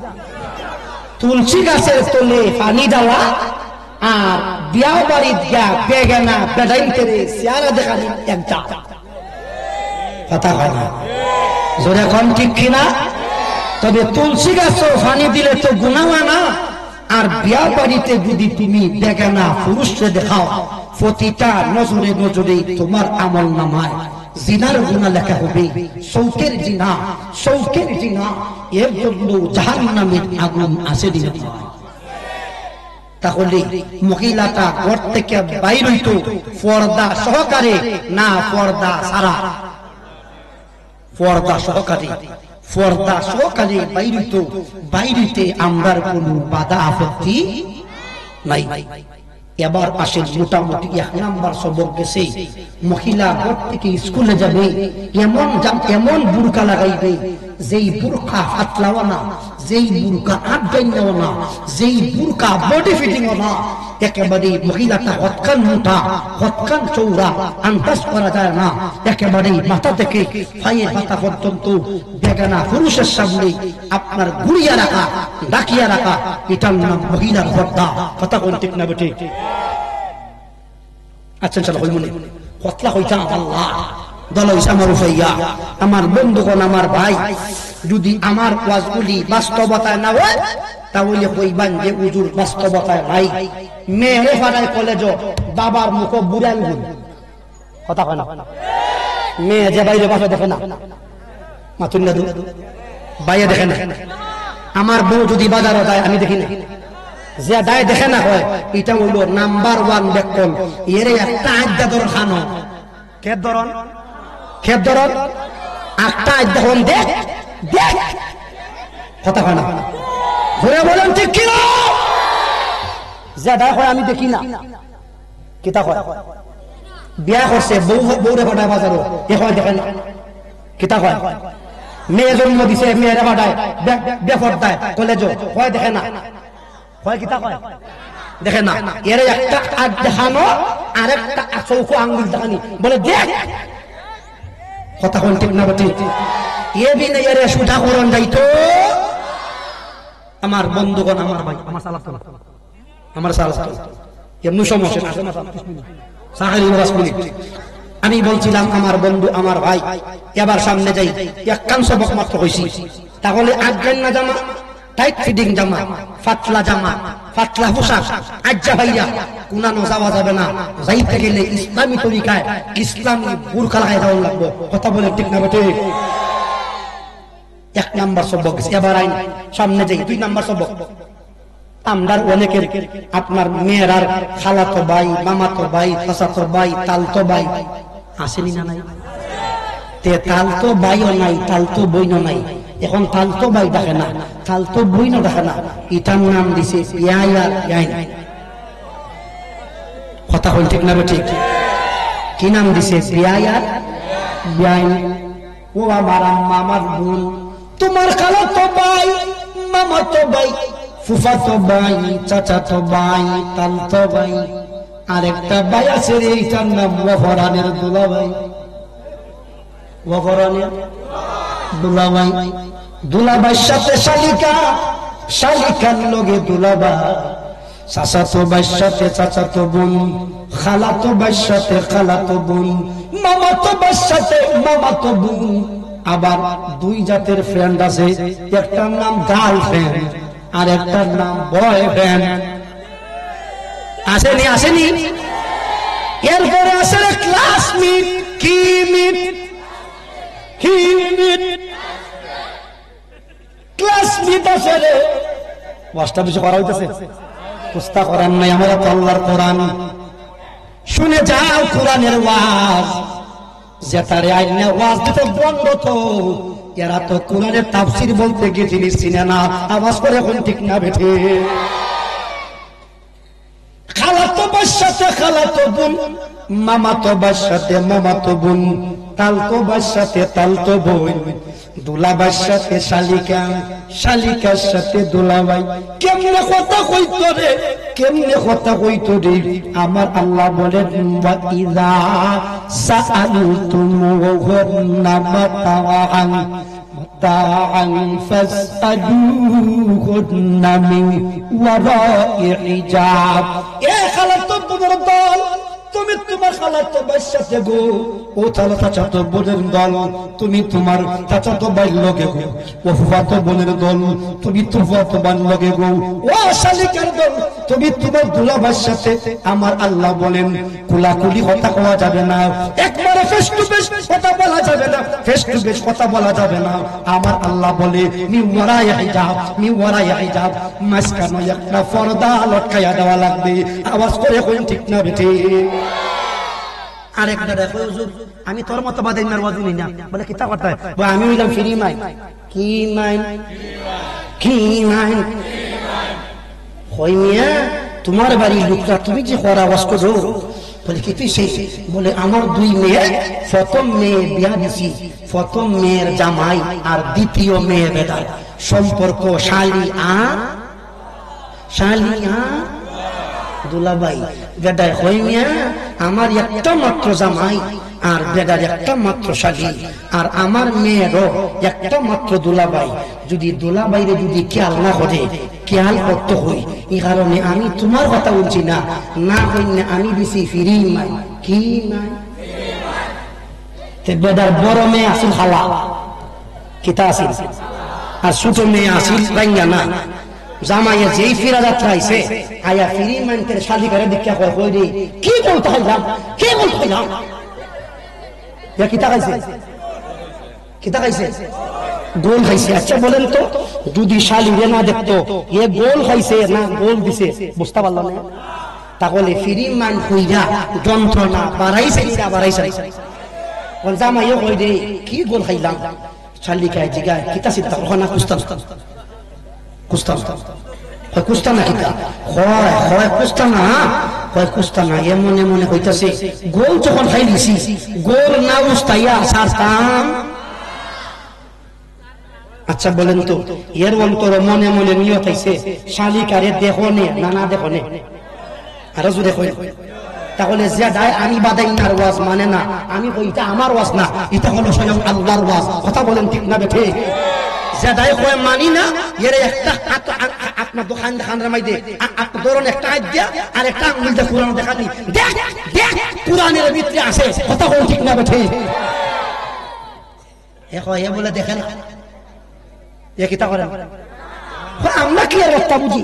তুলসী গাছের তলে পানি ডালা আর বিয়া বাড়ির গিয়া বেগানা বেদাইতে চেহারা দেখালি একটা। কথা হয় না? জোরে কোন ঠিক কিনা? তবে তুলসী গাছও পানি দিলে তো গুনাহ না। আর বিয়া বাড়িতে যদি তুমি বেগানা পুরুষকে দেখাও প্রতিটা নজরে নজরে তোমার আমল নামায় জিনার গুনাহ লেখা হবে। শৌকের জিনা, শৌকের জিনা, এর জন্য জাহান্নামের আগুন আছে দিন। তাহলে মহিলাটা ঘর থেকে বাইর হইত পর্দা সহকারে, না পর্দা ছাড়া? পর্দা সহকারে, পর্দা সহকারে বাইর হইত। বাইরিতে আমরার কোন বাধা আপত্তি নাই। এবার আসেন মোটামুটি 1 নাম্বার সবক গেছে। মহিলা ঘর থেকে স্কুলে যাবে এমন বুরকা লাগাইবে যেই বুরকা হাতলাও না, যেই বুরকা আটগাইনাও না, যেই বুরকা বডি ফিটিং না, একেবারে মহিলাটা হৎকান মোটা, হৎকান চৌড়া, আন্দাজ করা যায় না। একেবারে মাথা থেকে পায়ের মাথা পর্যন্ত বেগানা পুরুষের সামনে আপনার ঘুরিয়া রাখা, ডাকিয়া রাখা, এটার নাম মহিলার পর্দা। কথা কোন ঠিক না বেটে? আচ্ছা চলো হই মনে কতলা হইতাম আল্লাহ দল হইছে আমার উফাইয়া। আমার বন্ধুগণ, আমার ভাই, যদি আমার ওয়াজগুলি বাস্তবতায় না হয় তাহলে কইবান যে হুজুর বাস্তবতায় নাই। মেয়ে ফারাই কলেজ বাবার মুখ বুড়াল গুণ। কথা কয় না মেয়ে যে বাইরে বাসা দেখে না মাতুন না বাইরে দেখে না আমার বউ যদি বাজারে যায় আমি দেখি না যে দায় দেখে না হয় এটা হইল নাম্বার 1 ব্যক্তি এর একটা আড্ডা ধর খানো খেত ধরন একটা আড্ডা হন দেখ দেখ কথা কয় না ঘুরে বলেন ঠিক কি না যে দায় হয় আমি দেখি না কিতা কয় বিয়া করছে বউরে ফাটায় বাজারও এখন দেখেন না কিতা কয় মেয়ে জন্ম দিছে মেয়েরে ফাটায় বেফরদায় কলেজ হয় দেখে না হয় কিতা কয় দেখে না এর একটা আগ দেখানো আর একটা চৌকো আঙ্গুল দেখানি বলে দেখ কথা কোন ঠিক না ঠিক এ বিনে এর সুঠা করন যাইতো আমার বন্ধুগণ আমার ভাই আমার সালাত এমনি সমস্যা আমি বলছিলাম আমার বন্ধু আমার ভাই এবার সামনে যাই একখান সবক মাত্র হয়েছি তাহলে আজ্ঞান না জামা টাইট ফিটিং জামা ফাতলা পোশাক আজ্জা ভাইয়া কুনানো যাওয়া যাবে না যাইতে গেলে ইসলামী তরিকায় ইসলামী বুরকা লাগাই যাওয়া লাগবে কথা বলে ঠিক না বেটে 1 নাম্বার সবক এবার আইন সামনে যাই 2 নাম্বার সবক আমরার অনেকের আপনার মেয়েরার খালাতো ভাই মামাতো ভাই চাচাতো ভাই তালতো ভাই আসেনি না নাই তে তালতো ভাইও নাই তালতো বইনও নাই এখন তালতো ভাই দেখে না তালতো বইনও দেখে না এটার নাম দিছে বিয়াইয়া বিয়াইন কথা হল ঠিক না ঠিক কি নাম দিছে বিয়াইয়া বিয়াইন ও আমার আম্মা আমার বোন তোমার খালাতো ভাই মামাতো ভাই ফুফাতো ভাই চাচাতো ভাই তালতো ভাই আরেকটা ভাই আছে এইটার নাম ওয়াফরানের দুলাভাই ওয়াফরানের দুলাভাই দুলাভাইয়ের সাথে শালিকা শালিকার লগে দুলাভাই চাচাতো ভাইয়ের সাথে চাচাতো বোন খালাতো ভাইয়ের সাথে খালাতো বোন মামাতো ভাইয়ের সাথে মামাতো বোন আবার 2 জাতের ফ্রেন্ড আছে একটার নাম গার্লফ্রেন্ড আর একটার নাম বয়ফ্রেন্ড আসেনি এরপরে আসলে ক্লাসমেট কি মিট ক্লাসমেট আসলে ওয়াজটা বেশি করা হইতেছে কুস্তা করার নাই আমরা তো আল্লাহর কোরআন শুনে যাও কোরআনের ওয়াজ যেটারে আইনে ওয়াজ দিতে বন্ধ তো এরা তো কোরআনের তাফসীর বলতে গিয়ে জিনিস চিনে না আওয়াজ করে এখন ঠিক না বেঠে খালাতো ভাইয়ের সাথে খালাতো বোন মামাতো ভাইয়ের সাথে মামাতো বোন তালতো ভাইয়ের সাথে তালতো বোন দুলাভাইয়ের সাথে শালিকা শালিকার সাথে দুলাভাই কেমনে কথা কইতো রে আমার আল্লাহ বলেন ওয়া ইযা সাআলতুমুহুন্না মাতাআন ফাসআলুহুন্না মিন ওয়ারা'i হিজাব এ খালাতো বোনের দল তুমি তোমার খালাতো ভাইয়ের সাথে গো ও চাচাতো বোনের দল তুমি তোমার চাচাতো ভাইয়ের লগে গো ও ফুফাতো বোনের দল তুমি ফুফাতো বোন লগে গো ও শালিকার দল তুমি তোমার দুলাভাইয়ের সাথে আমার আল্লাহ বলেন কুলাকুলি কথা কওয়া যাবে না একবারে ফেস টু ফেস কথা বলা যাবে না ফেস টু ফেস কথা বলা যাবে না আমার আল্লাহ বলে মিওয়ারা'i হিজাব মাঝখানে একটা পর্দা লটকায়া দেওয়া লাগবে আওয়াজ করে কোন ঠিক না বেঠে আরেকটা দেখো হুজুর আমি তোর মতো বাদাইনার ওয়াজ নিই না বলে কিতা কথা বলে আমি হইলাম ফ্রি মাইন কি মাইন হই মিয়া তোমার বাড়ির লোকরা তুমি যে করা আওয়াজ করো বলে কি তুই সেই বলে আমার 2 মেয়ে প্রথম মেয়ে বিয়া দিছি প্রথম মেয়ের জামাই আর দ্বিতীয় মেয়ে বেদায় সম্পর্ক শালি আর দুলাভাই বেদায় হই মিয়া আমার একটা মাত্র জামাই আর বেদার একটা মাত্র শালি আর আমার মেয়েরও একটা মাত্র দুলাভাই যদি দুলাভাইরে যদি খেয়াল না করে খেয়াল করতে হই এই কারণে আমি তোমার কথা বলছি না না হইলে আমি দিছি ফিরি মাই কি নাই তে বেদার বড় মেয়ে আসিল খালা কিতা আসিল আর ছোট মেয়ে আসিল রাঙ্গা না জামাইয়া যেই ফিরা যাত্রা আইছে আয়া ফিরি মানতে শালি করে দেখা কই রে কি বলতে হইলাম ইয়া কিতা খাইছে কিতা খাইছে গোল খাইছে আচ্ছা বলেন তো যদি শালিরে না দেখতো এ গোল খাইছে না গোল দিছে বুঝতে পারলাম না তাহলে ফ্রি মান কইরা যন্ত্রণা বাড়াইছে না বাড়াইছে কোন জামাই কই দে কি গোল খাইলাম শালি খাই জিগা কিতা চিন্তা করনা কুস্তাম কুস্তাম হয় কুস্তা না কিতা হয় হয় কুস্তা না হয় কুস্তা না এমন মনে হইতাছে গোল যখন খাই দিছি গোল না উস্তাইয়া সারতাম আচ্ছা বলেন তো এর অন্তর মনে মনে নিয়ত হইছে শালিকারে দেখো নে না না দেখো নে আর যদি কই তাহলে যে আমি বাদাইনার ওয়াজ মানে না আমি কই এটা আমার ওয়াজ না এটা হলো স্বয়ং আল্লাহর ওয়াজ কথা বলেন ঠিক না বেঠে যে কয় মানি না এর একটা আপনার দোকান দেখান রামাই দে আপনি ধরুন একটা হাত দিয়া আর একটা আঙ্গুল দিয়ে কোরআন দেখানি দেখ দেখ কোরআনের ভিতরে আছে কথা বলেন ঠিক না বেঠে এ কয় এ বলে দেখেন এ কিতা করেন আমরা কি আর একটা বুঝি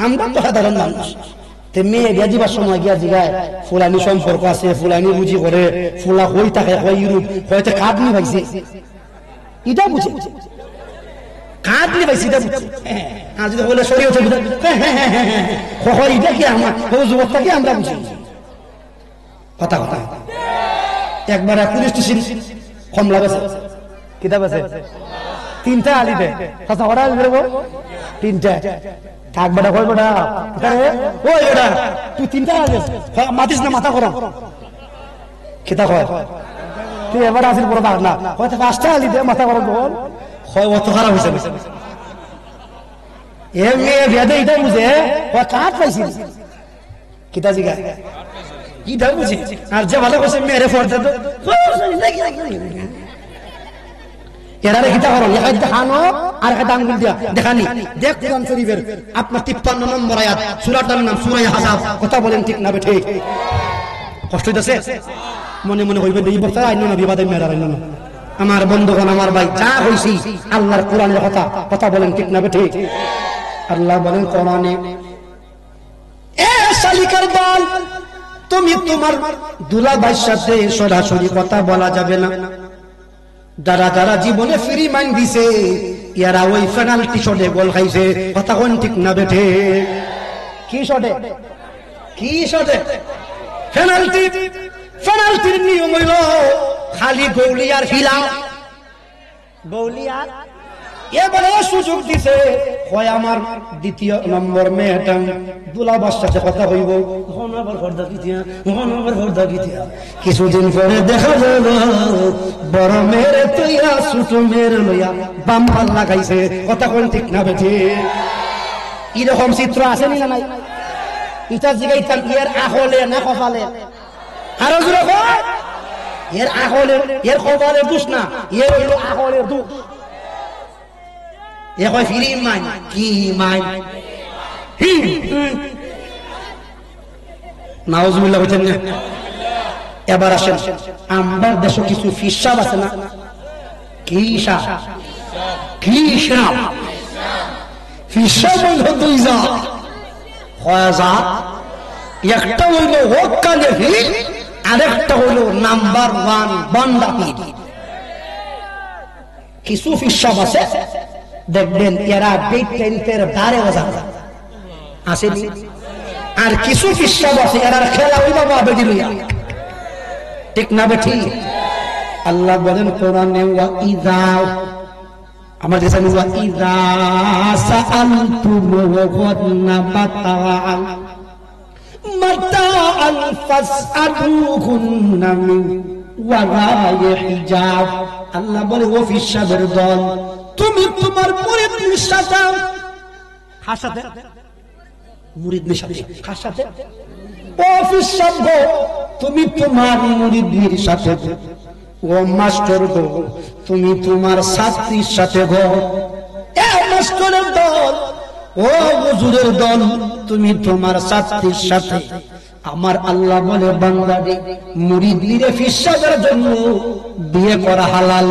আমরা তো সাধারণ মানুষ মেয়ে বিয়া দিবার সময় গিয়া জিগায় ফুলানি সম্পর্ক আছে ফুলানি বুঝি করে ফুলা হই থাকে হয় ইউরোপ হয়তো কাঁদনি ভাইছে এটা বুঝে কাঁদনি ভাইছে এটা বুঝছে আর যদি বলে সরি হচ্ছে এটা কি আমার যুবকটা কি আমরা বুঝি কথা কথা একবার পুলিশ স্টেশন কমলা বেছে কিতাব আছে তিনটা আলি দে কথা ওরা তিনটা থাক বেটা কই বেটা ওই বেটা তুই তিনটা আলিস মাতিস না মাথা গরম কিতা কয় তুই এবার আসিল বড় পাগলা হয়তো পাঁচটা আলি দে মাথা গরম বল হয় অত খারাপ হয়েছে এ মেয়ে বেদে এটা বুঝে হয় কাঠ পাইছি কিতা জিগা কিটা বুঝে আর যে ভালো করছে মেরে ফোরতে তো এরারে কিতা করো এক দেখানো আর একটা আঙ্গুল দিয়া দেখানি দেখ কোরআন শরীফের আপনার 53 নম্বর আয়াত সূরাটার নাম সূরা আহজাব কথা বলেন ঠিক না বেঠে কষ্ট হইতাছে মনে মনে হইবে এই বক্তা আইনো না বিবাদে মেরা আইনো না আমার বন্ধুগণ আমার ভাই যা হইছি আল্লাহর কোরআনের কথা কথা বলেন ঠিক না বেঠে আল্লাহ বলেন কোরআনে এ শালিকার দল তুমি তোমার দুলাভাইয়ের সাথে সরাসরি কথা বলা যাবে না যারা যারা জীবনে ফ্রি মাইন্ড দিছে ইয়ারা ওই পেনাল্টি শটে গোল খাইছে কথা কোন ঠিক না বেঠে কি শটে পেনাল্টি পেনাল্টির নিয়ম হইল খালি গৌলিয়ার হিলা গৌলিয়ার এবারে সুযোগ দিছে হয় আমার দ্বিতীয় নম্বর মেয়েটা দুলাভাইয়ের সাথে কথা হইব কিছুদিন পরে দেখা গেল বড় মেয়ের তুইয়া ছোট মেয়ের লইয়া বাম ভাল লাগাইছে কথা কোন ঠিক না বেঠে এরকম চিত্র আছে না নাই এটা জিগাইতাম এর আহলে না কপালে আরো জোরে কয় এর আহলে এর কপালে দোষ না এর হইল আহলের দোষ এ কয় ফিরি মাইন কি মাইন নাউজুবিল্লাহ বলেন না এবার আসেন আমরা দেশে কিছু ফিসাব আছে না ফিসাব হইল দুই জাত একটা হইল ওকালে ফির আরেকটা হইল নাম্বার 1 বান্দা পীর কিছু ফিসাব আছে দেখবেন এরা বিগ টেন্টের ধারে ওজা আসেনি আর কিছু ফিসাব আছে এরা খেলা হইল বাবা দিলুয়া ঠিক না বেঠি আল্লাহ বলেন কোরআনে ওয়া ইযা আমার কাছে ওয়া ইযা সাআলতুম ওয়াগনা বাতাআন মাতাআন ফাসআলুহুন্না মিন ওয়ারা'i হিজাব আল্লাহ বলে ও ফিসাবের দল তুমি তোমার মুরিদের সাথে কার সাথে মুরিদের সাথে কার সাথে ও ফিসাব তুমি তোমার মুরিদের সাথে ও মাস্টার গো তুমি তোমার ছাত্রীর সাথে গো এ মাস্টারের দল ও হুজুরের দল তুমি তোমার ছাত্রীর সাথে আমার আল্লাহ বলে বান্দারে মুরিদরে ফিসাবের জন্য বিয়ে করা হালাল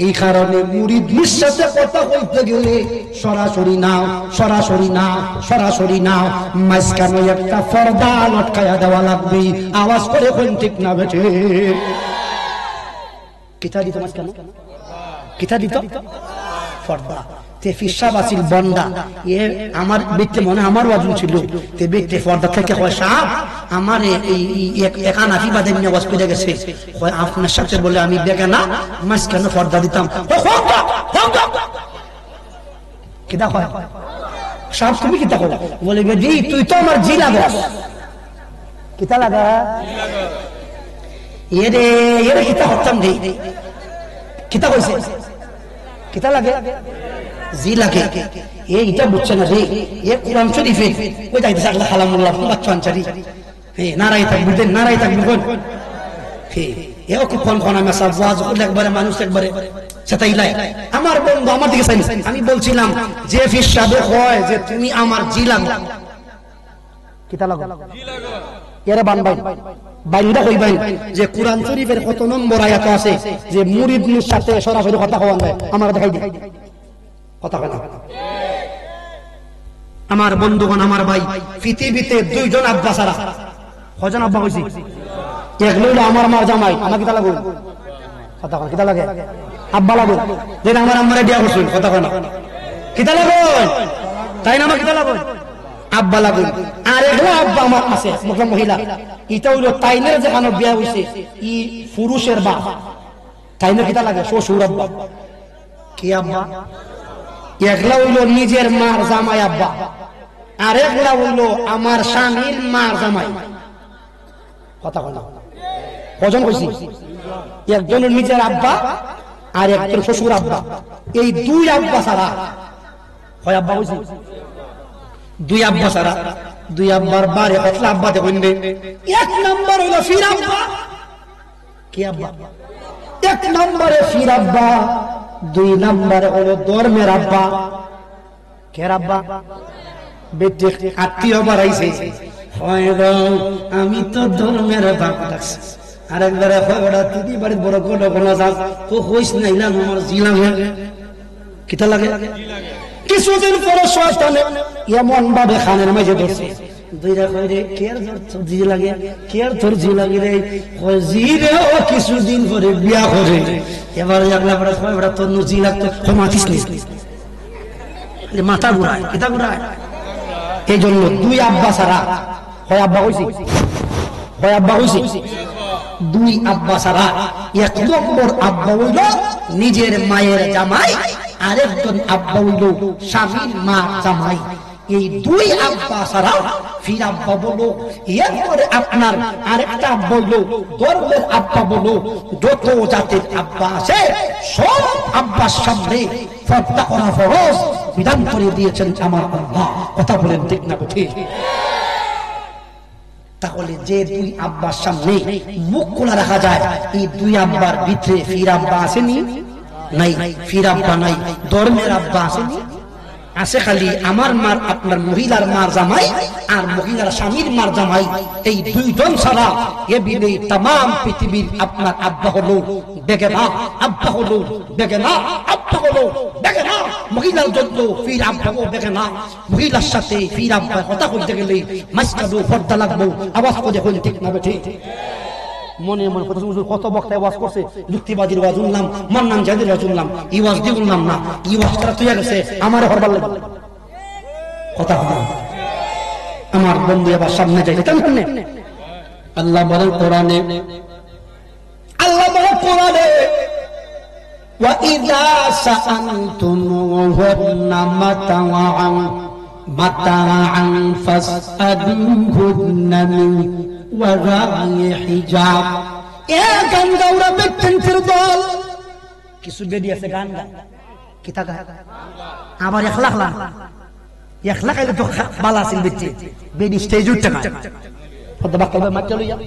এই কারণে মুরিদের সাথে কথা বলতে গেলে সরাসরি নাও, সরাসরি নাও, সরাসরি নাও, মাঝখানে একটা পর্দা লটকায়া দেওয়া লাগবে। আওয়াজ করে কোন ঠিক না বেঠে? কিতা দিত মাঝখানে? কিতা দিত? পর্দা। তে ফিসাব আছিল বন্দা, এ আমার ব্যক্তি মনে আমার ওয়াজুন ছিল, তে ব্যক্তি পর্দা থেকে কয় সাহেব আমার এই একা নাকি বাদে নিয়ে ওয়াজ করে গেছে, কয় আপনার সাথে বলে আমি দেখে না মাঝখানে পর্দা দিতাম। কিতা কয় সাহেব তুমি কিতা কও? বলে বেদি তুই তো আমার জি লাগা। কিতা লাগা? এরে এরে কিতা করতাম রে? কিতা কইছে? কিতা লাগে? জি লাগে। এইটা বুঝছে না রে, এ কোরআন শরীফে ওই যাইতেছে আল্লাহ কালামুল্লাহ বাচ্চা আনসারি, নারাই থাকবি দেন, নারাই থাকবি কোন এও কি কোন কোন আমি সব ওয়াজ করলে একবারে মানুষ একবারে সেটাই লাই। আমার বন্ধু আমার দিকে চাইছে, আমি বলছিলাম যে ফির সাহেব হয় যে তুমি আমার জি লাগো। কিতা লাগো? জি লাগো। এরে বানবাই বাইরা কইবেন যে কোরআন শরীফের কত নম্বর আয়াত আছে যে মুরিদের সাথে সরাসরি কথা কওয়া যায়, আমার দেখাই দিই কথা কয় না। আমার বন্ধুগণ, আমার ভাই, পৃথিবীতে দুইজন আব্বা ছাড়া কয়জন আব্বা হইছি? এক লইলো আমার মার জামাই, আমার কিতা লাগবে? কথা কয় কিতা লাগে? আব্বা লাগবে। যেন আমার আম্মারে বিয়া করছেন, কথা কয় না কিতা লাগবে? তাই না? আমার কিতা লাগবে? আব্বা লাগুন। আর এগুলো আব্বা আমার আছে মুসলিম মহিলা, এটা হইল তাইনের যেখানে বিয়া হইছে ই পুরুষের বাপ, তাইনের কিতা লাগে? শ্বশুর আব্বা। কি আব্বা? একলা হইল নিজের মার জামাই আব্বা, আর একলা হইল আমার স্বামীর মার জামাই। কথা কয় না? কজন কইছি? একজনের নিজের আব্বা আর একজন শ্বশুর আব্বা। এই দুই আব্বা ছাড়া হয় আব্বা হইছে? দুই আব্বা ছাড়া, দুই আব্বার বারে কতলা আব্বা দেখুন। এক নম্বর হইল ফির আব্বা। কি আব্বা? এক নম্বরে ফির আব্বা, দুই নম্বরে হলো ধর্মের আব্বা। কে আব্বা? বেটে আত্মীয় বাড়াইছে, আমি তো ধর্মের বাপ ডাকছি। আর একবারে ওটা দিদি বাড়ির বড় কোনো কোনো যাক তো হইস নাইলাম আমার জিলাম কিতা লাগে? কিছুদিন পরে শয়তানে এমন ভাবে খানের মাঝে ধরছে, দুইটা কইরে কেয়ার তোর জি লাগে, কেয়ার তোর জি লাগে রে, কই জি রে ও কিছুদিন পরে বিয়া করে। এবার একলা পরে কই বড় তোর জি লাগতো, কই মাতিস নি, মাথা ঘুরায়, কিতা ঘুরায়। এই জন্য দুই আব্বা ছাড়া হয় আব্বা হইছে, হয় আব্বা হইছে। দুই আব্বা ছাড়া এক নম্বর আব্বা হইল নিজের মায়ের জামাই, আরেকজন আব্বা হইল স্বামীর মা জামাই। এই দুই আব্বা ছাড়া ফির আব্বা বলো, এরপরে আপনার আরেকটা আব্বা হইল ধর্মের আব্বা বলো। যত জাতের আব্বা আছে সব আব্বার সামনে পর্দা করা ফরজ বিধান করে দিয়েছেন আমার আল্লাহ। কথা বলেন ঠিক না ঠিক? তাহলে যে দুই আব্বার সামনে মুখ খোলা রাখা যায়, এই দুই আব্বার ভিতরে ফির আব্বা আসেনি? নাই, ফির আব্বা নাই। ধর্মের আব্বা আসেনি? আছে খালি আমার মার, আপনার মহিলার মার জামাই আর মহিলার স্বামীর মার জামাই। এই দুইজন ছাড়া এ বিলে তাম পৃথিবীর আপনার আব্বা হলো বেগেনা, আব্বা হলো বেগেনা, আব্বা হলো বেগেনা। মহিলার জন্য ফির আব্বাও বেগেনা। মহিলার সাথে ফির আব্বা কথা বলতে গেলে মাঝখানে পর্দা লাগবো। আওয়াজ করে হইলে ঠিক না বেঠে? মনে মনে কত বক্তায় ওয়াজ করছে, যুক্তিবাদীর ওয়াজ শুনলাম, মান্নান জাহিদের ওয়াজ শুনলাম, ই ওয়াজ দিয়ে শুনলাম না। ই ওয়াজটা তুই গেছে আমার হরবার লাগে কথা হবে। আমার বন্ধু এবার সামনে যাইতে কেমনে? আল্লাহ বলেন কোরআনে, আল্লাহ বলেন কোরআনে, ওয়া ইযা সাআলতুমুহুন্না মাতাআন ফাসআলুহুন্না মিন ওয়ারা'i হিজাব। এ গান গাওরা ব্যক্তির দল কিছু বেডি আছে গান গায়, কিতা গায় আবার এখলাখ লাখ এখলাখ আইলে তো বালা আছিল বেটি বেডি স্টেজ উঠতে না কত বাক্কা মারতে লইয়া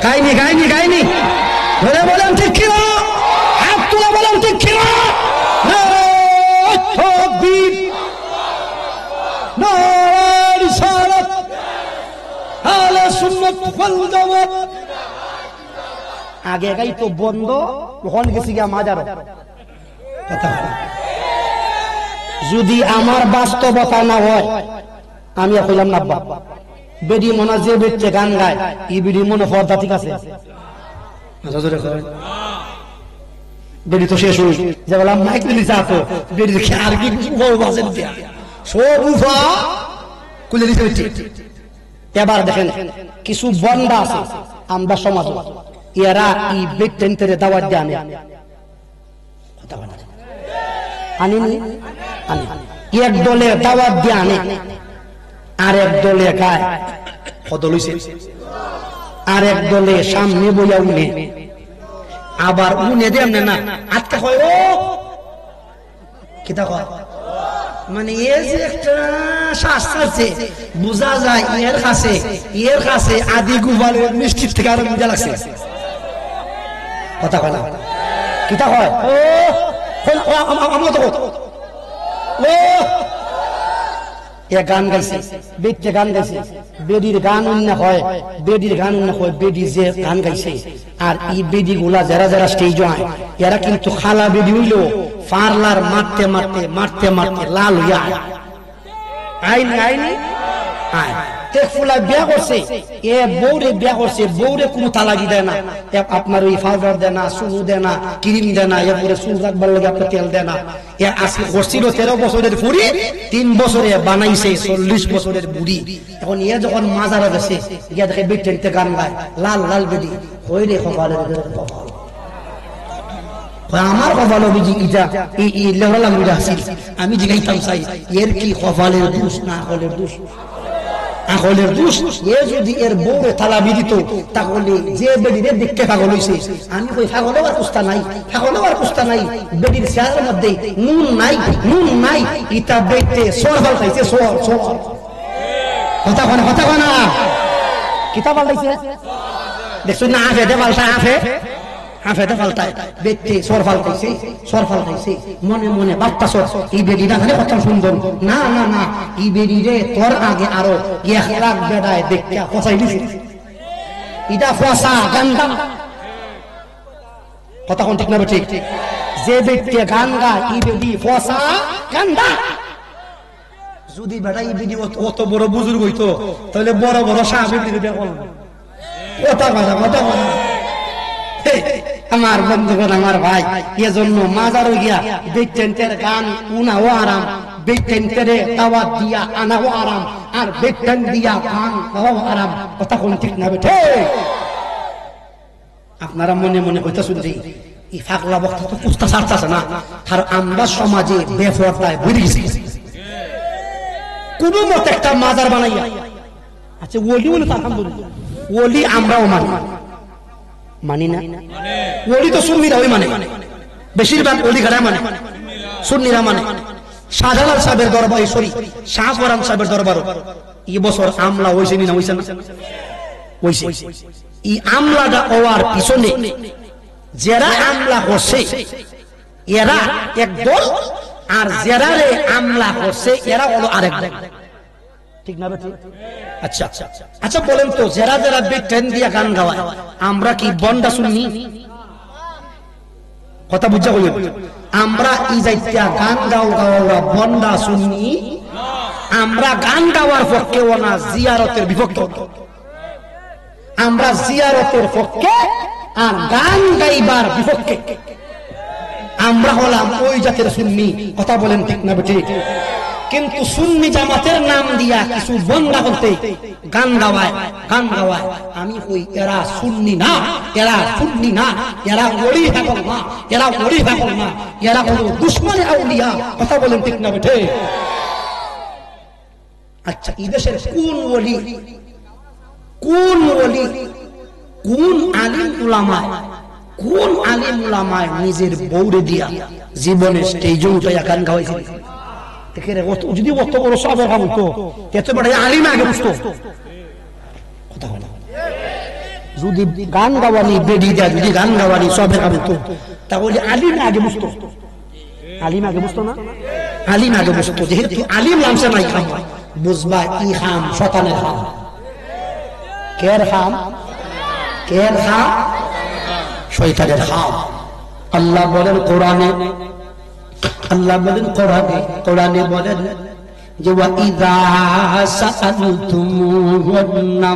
গাইনি গাইনি গাইনি ধরে বলেন ঠিক কি না? হাত তুলে বলেন ঠিক কি না? নারে তাকবীর, নারে রিসালাত, আহলে সুন্নাত ওয়াল জামাত, আগে গাই তো বন্ধ ওখান গেছি গিয়া মাজার। যদি আমার বাস্তবতা না হয় আমি কইলাম না আব্বা বেডি মনে যে বেচছে গান গায় এই বেডি মনে পর্দা ঠিক আছে বেডি তো শেষ হই যে বললাম মাইক নিয়ে যাতো বেডি দেখে আর কি বাজেন দিয়া সব উফা কুলে দিতে হচ্ছে। এবার দেখেন কিছু বন্দা আছে আমরা সমাজ এরা এই বেড টেন্টারে দাওয়াত দেয় কথা বলে আনিনি আনি এক দলে দাওয়াত দিয়ে আনে আর এক দলে গায় কদল হইছে আর এক দলে সামনে বইয়া উনে আবার উনে দেন না আজকে কয় ও কিতা কয় মানে এই যে একটা শাস্ত্র আছে বোঝা যায় এর কাছে আদি গুবালের মিষ্টি থেকে আরো মজা লাগছে কথা কয় না কিতা কয় ও আমরা তো ও এ গান গাইছে বেডে গান গাইছে বেডির গান অন্য হয় বেডির গান অন্য হয় বেডি যে গান গাইছে আর এই বেডি গুলা যারা যারা স্টেজ হয় এরা কিন্তু খালা বেডি হইলো পার্লার মারতে মারতে মারতে মারতে লাল হইয়া আইনি আইনি আয় ফুলা বিয়া করছে এ বউরে বিয়া করছে বউরে কোনো তালাকি দেয় না আপনার ওই পাউডার দেয় না সুনু দেয় না ক্রিম দেয় না এরপরে চুল রাখবার লাগে আপনার তেল দেয় না এ আজকে করছিল 13 বছরের বুড়ি 3 বছরে বানাইছে 40 বছরের বুড়ি। এখন এ যখন মাজারা গেছে গিয়া দেখে বেটেনতে গান গায় লাল লাল বেডি হই রে কপালের কপাল আমার কপালও বুঝি ইটা এই লেওড়া মুড়া আসিল আমি জিগাইতাম চাই এর কি কপালের দোষ না হলের দোষ আকলের দোষ। এ যদি এর বউরে তালাবি দিত তাহলে যে বেডিরে দেখতে পাগল হইছে আমি কই পাগল আর কুস্তা নাই পাগল আর কুস্তা নাই বেডির চেহারার মধ্যে নুন নাই ইটা দেখতে সর ভাল খাইছে সর কথা কয় না কিতাব পাল্টাইছে দেখছো না আফে দে পাল্টা আফেতে পাল্টায় দেখতে সর ফালতাইছে মনে মনে বাপ্পা সর এই বেডি না কত সুন্দর না না না এই বেডি রে তোর আগে আরো 1 লাখ বেড়ায় দেখতে ফসাই দিছে এটা ফসা গান্দা কথা কোন ঠিক না ঠিক যে ব্যক্তি গান গায় এই বেডি ফসা গান্দা। যদি বেটা এই বেডি অত বড় বুজুর্গ হইতো তাহলে বড় বড় সাহাবী বিরুদ্ধে কথা আমার বন্ধুগণ আমার ভাই এজন্য মাজারও গিয়া বেটেন্টের গান উনাও আরাম বেটেন্টের দাওয়াত দিয়া আনাও আরাম আর বেটেন দিয়া গান গাওয়াও আরাম কথা কোন ঠিক না বেঠে আপনারা মনে মনে কইতা শুনছি এই ফাকলা বক্তা তো কুস্তা ছাড়তাছে না আর আমরা সমাজে বেফরতায় ভরে গেছি কোন মত একটা মাজার বানাইয়া আচ্ছা ওলি বলে আলহামদুলিল্লাহ ওলি আমরাও মানি না ওলি তো সুন্নিরা ওই মানে বেশিরভাগ ওলি গাড়া মানে সুন্নিরা মানে শাহজালাল সাহেবের দরবার শাহ ফরান সাহেবের দরবার এই বছর আমলা হইছে না হইছে না হইছে এই আমলাটা হওয়ার পিছনে যারা আমলা করছে এরা এক দল আর যারা আমলা করছে এরা হলো আরেক দল ঠিক না বেটি আচ্ছা আচ্ছা বলেন তো যারা যারা বেটেন দিয়া গান গাওয়ায় আমরা কি বন্ডা শুনি কথা বুঝা বলেন আমরা এই যাইতা গান গাওয়া বন্ডা শুনি আমরা গান গাওয়ার পক্ষেও না জিয়ারতের বিপক্ষে আমরা জিয়ারতের পক্ষে আর গান গাইবার বিপক্ষে আমরা হলাম ওই জাতের সুন্নি কথা বলেন ঠিক না বেটি কিন্তু সুন্নি জামাতের নাম দিয়া কিছু বন্ধা করতে গান গাওয়ায় আমি কই এরা সুন্নি না এরা ওলি পাগল না এরা হলো দুশমনে আউলিয়া কথা বলেন ঠিক না বেঠে। আচ্ছা এই দেশের কোন ওলি কোন আলিম উলামায় নিজের বউরে দিয়া জীবনে স্টেজে উঠাইয়া গান গাওয়াইছে যদি অত বড় সাবের কাম হতো এত বড় আলিম আগে বুঝতো কথা বলা যদি গান গাওয়ানি বেডি দেয়া যদি গান গাওয়ানি সাবের কাম হতো তাহলে আলিম আগে বুঝতো না আলিম আগে বুঝতো যেহেতু আলিম নামছে নাই খাম বুঝবা ই খাম শতানের খাম কের খাম শয়তানের হাত। আল্লাহ বলেন কোরআনে, কোরআনে বলেন যে ওয়া ইযা সাআলতুমুহুন্না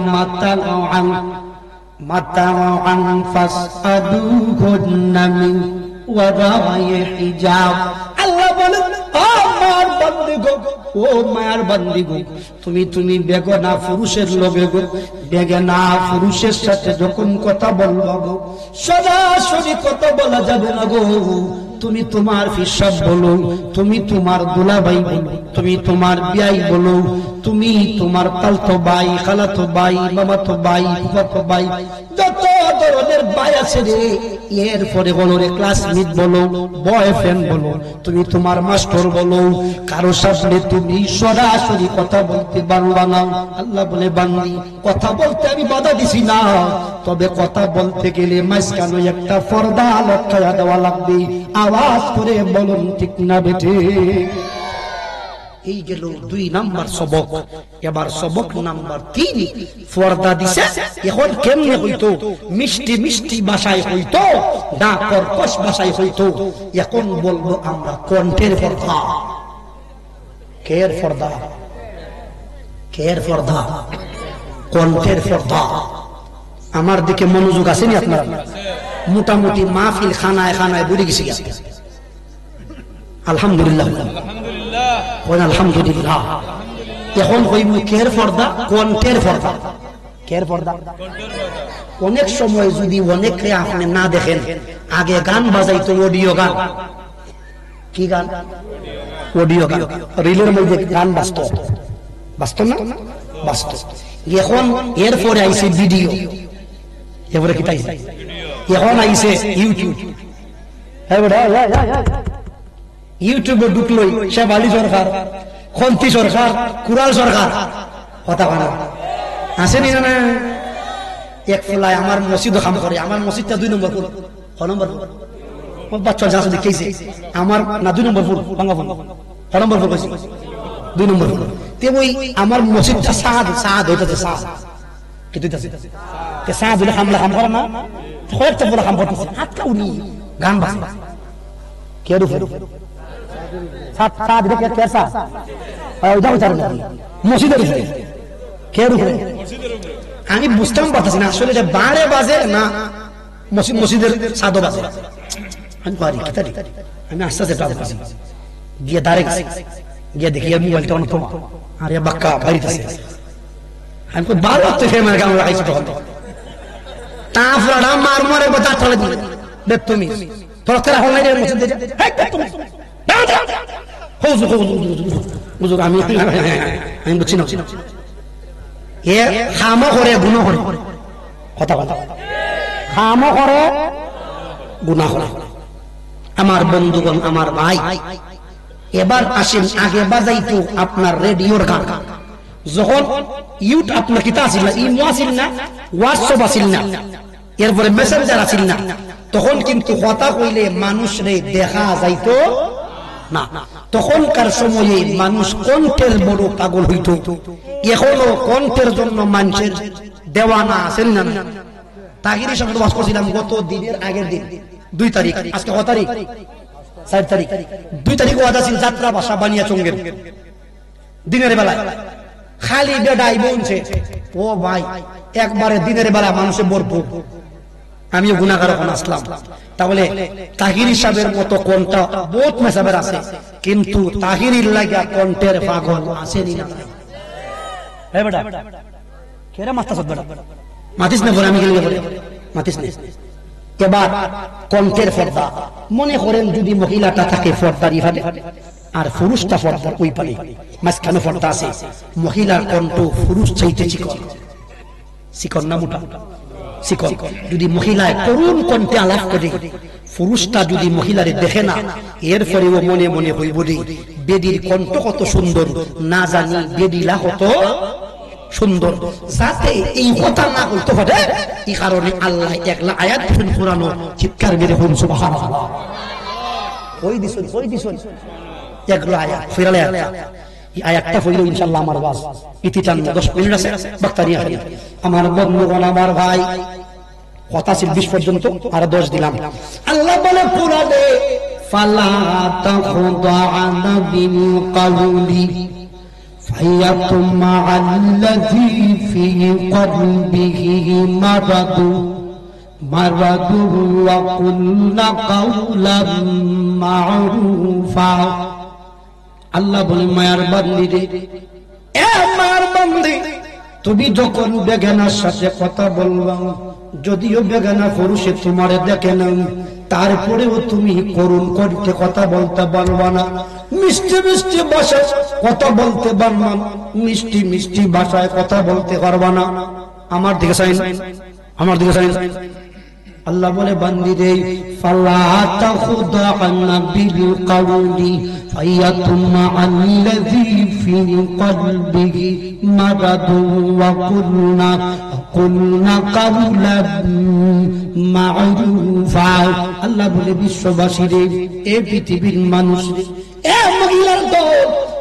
মাতাআন ফাসআলুহুন্না মিন ওয়ারাই হিজাব। আল্লাহ বলেন আমার বান্দিগো, ও মায়ার বান্দিগো, তুমি বেগানা পুরুষের লগে গো, বেগানা পুরুষের সাথে যখন কথা বলবা গো, সরাসরি কথা বলা যাবে না গো। তুমি তোমার ফিসাব বলো, তুমি তোমার দুলাভাই বলো, তুমি তোমার বিয়াই বলো, তুমি তোমার তালতো ভাই, খালাতো ভাই, মামাতো ভাই, ফুফাতো ভাই, যত ধরনের ভাই আছে রে, এরপরে বলো রে ক্লাসমেট বলো, বয়ফ্রেন্ড বলো, তুমি তোমার মাস্টার বলো, কারো সামনে তুমি সরাসরি কথা বলতে পারবা না। আল্লাহ বলে বান্দি কথা বলতে আমি বাধা দিছি না, তবে কথা বলতে গেলে মাঝখানে একটা পর্দা লটকায়া দেওয়া লাগবে। আওয়াজ করে বলুন ঠিক না বেঠে? এই গেল 2 নাম্বার সবক। এবার সবক নাম্বার 3, পর্দা দিছে। এখন কেমনে হইতো? মিষ্টি মিষ্টি ভাষায় হইতো না কর্কশ ভাষায় হইতো? এখন বলবো আমরা কণ্ঠের পর্দা। কের পর্দা? কের পর্দা? কণ্ঠের পর্দা। আমার দিকে মনোযোগ আসেনি আপনারা? মোটামুটি মাহফিল খানায় খানায় বুঝে গেছি। আলহামদুলিল্লাহ, আলহামদুলিল্লাহ। এখন হইব কের পর্দা? কণ্ঠের পর্দা। কের পর্দা? অনেক সময় যদি অনেকে আপনি না দেখেন, আগে গান বাজাইতো, অডিও গান। কি গান? অডিও গান। রিলের মধ্যে গান বাজতো, বাজতো না? বাজতো। এখন এরপরে আইছে ভিডিও, এরপরে কি তাই? এখন আইছে ইউটিউব। ইউটিউবে ঢুকলই শেখ আলী সরকার, খন্তি সরকার, কুরাল সরকার, কথা বানা আসেনি না? এক ফলায় আমার মসজিদ কাম করে, আমার মসজিদটা 2 নম্বর ফুল, ক নম্বর বাচ্চা যা দেখেছে আমার না 2 নম্বর ফুল, ভাঙা ফুল, ক নম্বর ফুল, 2 নম্বর ফুল। তে ওই আমার মসজিদটা সাদ হইতেছে, সাদ কি হইতেছে? সাদ হলে হামলা কাম করে না, কয়েকটা বলে কাম করতেছে, হাত কাউনি গান বাজে। কে রূপে আমি বুঝতাম পারতেছি না আসলে এটা বারে বাজে না মসজিদের সাদো বাজে। আমি পারি আমি আস্তে আস্তে গিয়ে দাঁড়িয়ে গিয়ে দেখি মোবাইলটা অনেক আরে বাক্কা বাড়িতেছে। আমি ভালো ফেমার গান লাগাইছি তখন, তারপরে মার মারে কথা চলে দেখ তুমি তোরা তেরা হল আমি বুঝছি না। এ খামো করে গুণা করে, কথা কথা খামো করে গুণা করে। আমার বন্ধুগণ, আমার ভাই, এবার আসেন আগে বাজাইতো আপনার রেডিওর গান। যখন ইউট আপনার কিতা আসিল না, ইমো আসিল না, হোয়াটসঅ্যাপ আসিল না, এরপরে মেসেঞ্জার আসিল না, তখন কিন্তু কথা কইলে মানুষ রে দেখা যাইতো না। তখনকার সময়ে মানুষ কণ্ঠের বড় পাগল হইত। এখনো কণ্ঠের জন্য মানুষের দেওয়ানা আছেন না? তাহিরের সাথে বাস করছিলাম গত দিনের আগের দিন 2 তারিখ, আজকে কত তারিখ? 4 তারিখ। 2 তারিখে ওয়াদা ছিল যাত্রা ভাষা বানিয়া চঙ্গের দিনের বেলায় খালি বেডাই বলছে। ও ভাই, একবারে দিনের বেলা মানুষে ভরপুর। আমিও গুনাহগার ওখানে আসলাম। তাহলে তাহির সাহেবের মতো কোনটা বহুত মেসাবের আছে, কিন্তু তাহিরির লাগিয়া কণ্ঠের পাগল আসেনি না? এ বেটা কেরা মাস্তাছ বেটা মাতিস না, বলে আমি গেলে বলে মাতিস না। এবার কণ্ঠের পর্দা। মনে করেন যদি মহিলাটা থাকে পর্দার ইহানে আর পুরুষটা পর্দার ওই পারে, মাঝখানে পর্দা আছে, মহিলার কণ্ঠ পুরুষ চাইতে চিকন, চিকন না মোটা? চিকন। যদি মহিলায় করুণ কণ্ঠে আলাপ করে, পুরুষটা যদি মহিলারে দেখে না, এরপরে ও মনে মনে হইব রে বেদির কণ্ঠ কত সুন্দর, না জানি বেদিলা কত সুন্দর। যাতে এই কথা না বলতে পারে, এই কারণে আল্লাহ একলা আয়াত কোরআন চিৎকার মেরে বলুন সুবহানাল্লাহ। কই দিছুন একলা আয়াত ফিরালে এই আয়াতটা হইল ইনশাআল্লাহ আমার ওয়াজ ইতি টান 10 মিনিট আছে বক্তা নিয়ে আসেন। আমার বন্ধুগণ, আমার ভাই, কথা ছিল 20 পর্যন্ত, আর 10 দিলাম। আল্লাহ বলে কুরআনে ফালা তাখদা'না বিল কওলি ফায়াতুমা আল্লাযী ফী কলবিহি মারাদু ওয়া কুলনা কাওলাম মা'রুফা। আল্লাহ বলে মায়ার বান্দিরে, এ মায়ার বান্দি, তুমি যখন বেগানার সাথে কথা বলবা, যদিও বেগানা পুরুষে তোমারে দেখে না, তারপরেও তুমি করুণ করতে কথা বলতে পারবা না, মিষ্টি মিষ্টি ভাষায় কথা বলতে পারবা না, মিষ্টি মিষ্টি ভাষায় কথা বলতে পারবা না। আমার দিকে চাইন, আমার দিকে চাইন। আল্লাহ বলে বান্দিরে ফালা তাখদা'না বিল কওলি ফায়াতুমা আল্লাযী ফী কলবিহি মারাদু ওয়া কুলনা কাওলাম মা'রুফা। আল্লাহ বলে বিশ্ববাসীরে, এ পৃথিবীর মানুষ, এ মহিলার দল,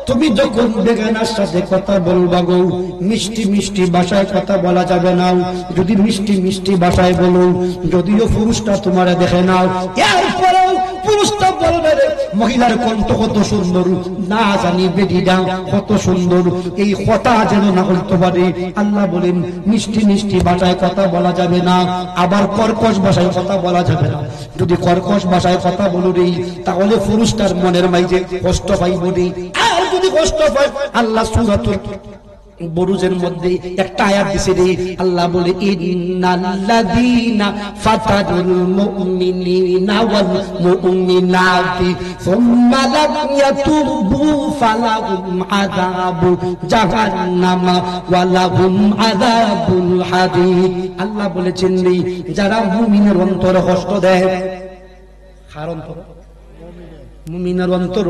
তুমি যখন বেগানার সাথে কথা বলবা গো, মিষ্টি মিষ্টি ভাষায় কথা বলা যাবে না। যদি মিষ্টি মিষ্টি ভাষায় বলো, যদিও পুরুষটা তোমার দেখে নাও, এরপরেও পুরুষটা বলবে রে মহিলার কণ্ঠ কত সুন্দর, না জানি বেডিটা কত সুন্দর, এই কথা যেন না বলতে পারে। আল্লাহ বলেন মিষ্টি মিষ্টি ভাষায় কথা বলা যাবে না, আবার কর্কশ ভাষায় কথা বলা যাবে না। যদি কর্কশ ভাষায় কথা বলো রে, তাহলে পুরুষটার মনের মাঝে কষ্ট পাইব রে। আর যদি কষ্ট পায়, আল্লাহ সূরাতুল বুরুজের মধ্যে একটা আয়াত দিছে রে, আল্লাহ বলে ইন্নাল্লাযীনা ফাতানুল মুমিনিনা ওয়াল মুমিনাতি সুম্মা লাম ইয়াতুবু ফালাহুম আযাবু জাহান্নাম ওয়া লাহুম আযাবুল হাদীদ। আল্লাহ বলেছেন রে, যারা মুমিনের অন্তরে কষ্ট দেয়, কার অন্তর? মুমিনের অন্তর,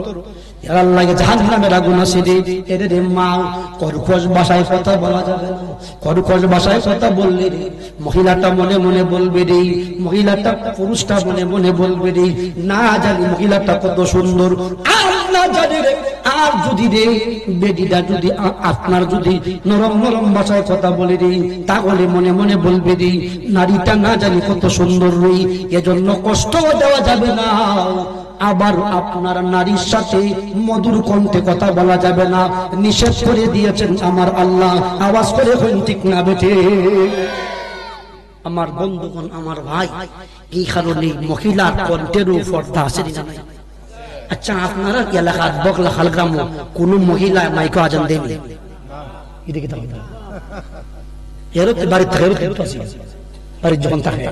আল্লাহ জাহান্নামের আগুন আছে রে। এর রে মা, কর্কশ ভাষায় কথা বলা যাবে না। কর্কশ ভাষায় কথা বললে রে মহিলাটা মনে মনে বলবে রে, মহিলাটা পুরুষটা মনে মনে বলবে রে, না জানি মহিলাটা কত সুন্দর, আর না জানি রে। আর যদি রে বেডিটা যদি আপনার যদি নরম নরম ভাষায় কথা বলে রে, তাহলে মনে মনে বলবে রে নারীটা না জানি কত সুন্দর রে। এজন্য কষ্ট দেওয়া যাবে না। আবার আপনার নারীর সাথে মধুর কণ্ঠে কথা বলা যাবে না, নিষেধ করে দিয়েছেন আমার আল্লাহ। আওয়াজ করে হইন ঠিক না বেটে? আমার বন্ধুগণ, আমার ভাই, এই কারণে মহিলার কণ্ঠের পর্দা আছে না? আচ্ছা, আপনারা এলাকার বকলা খালগ্রাম কোন মহিলা মাইকে আজান দেননি? এদিকে এরতে বাড়ির থাকে, বাড়ির যখন থাকে,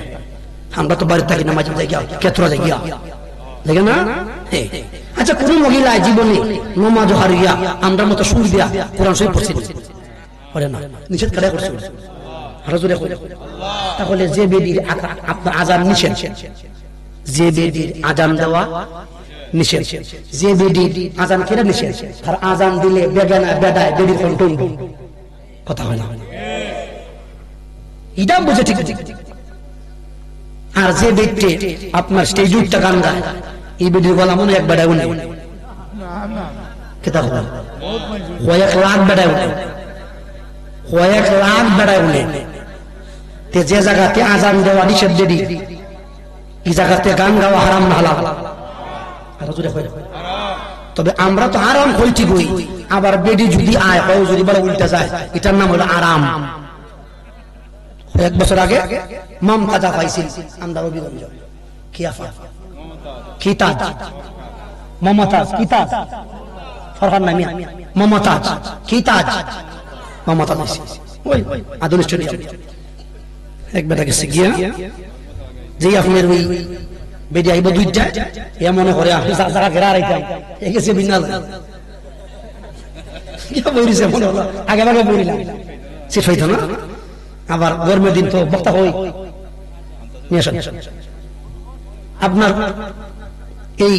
আমরা তো বাড়ির থাকি না, মাঝে যাই গিয়া কেতরা যাই গিয়া দেখে না। আচ্ছা, কোন মহিলা জীবনে নমাজ হারিয়া আমরা মতো সুর দিয়া কোরআন শরীফ পড়ছে না? নিষেধ কারা করছে? তাহলে যে বেদির আপনার আজান নিষেধ, যে বেদির আজান দেওয়া নিষেধ, যে বেদির আজান কেনা নিষেধ, আর আজান দিলে বেগানা বেদায় বেদির কন্ট্রোল কথা হয় না, এটা বুঝে ঠিক। আর যে ব্যক্তি আপনার স্টেজ উঠটা গান গায়, এই বেদির গলা মনে এক বেড়ায় উঠে, কেতা হবে কয়েক লাখ বেড়ায় উঠে, কয়েক লাখ বেড়ায় উঠে। যে জায়গাতে আজান দেওয়া নিষেধ বেদি, এই জায়গাতে গান গাওয়া হারাম না হালাল? তবে আমরা তো আরাম হইছি বই, আবার বেডি যদি আয় হয় যদি বলে উল্টা যায়, এটার নাম হলো আরাম। এক বছর আগে মমতাজা পাইছিল আমরা রবিগঞ্জ, কিতাজ মমতাজ, কিতাজ ফরহান নামি মমতাজ, কিতাজ মমতাজ, ওই আধুনিক স্টেডিয়াম। এক বেটা গেছে গিয়া, যে আপনার ওই বেডি আইব দুইটা, এ মনে করে আপনি জায়গা ঘেরা রাইতাম, এ গেছে বিনাল বইছে, মনে হলো আগে আগে বইলাম, সে হইত না। আবার গরমের দিন তো বক্তা হই নিয়ে আসেন আপনার এই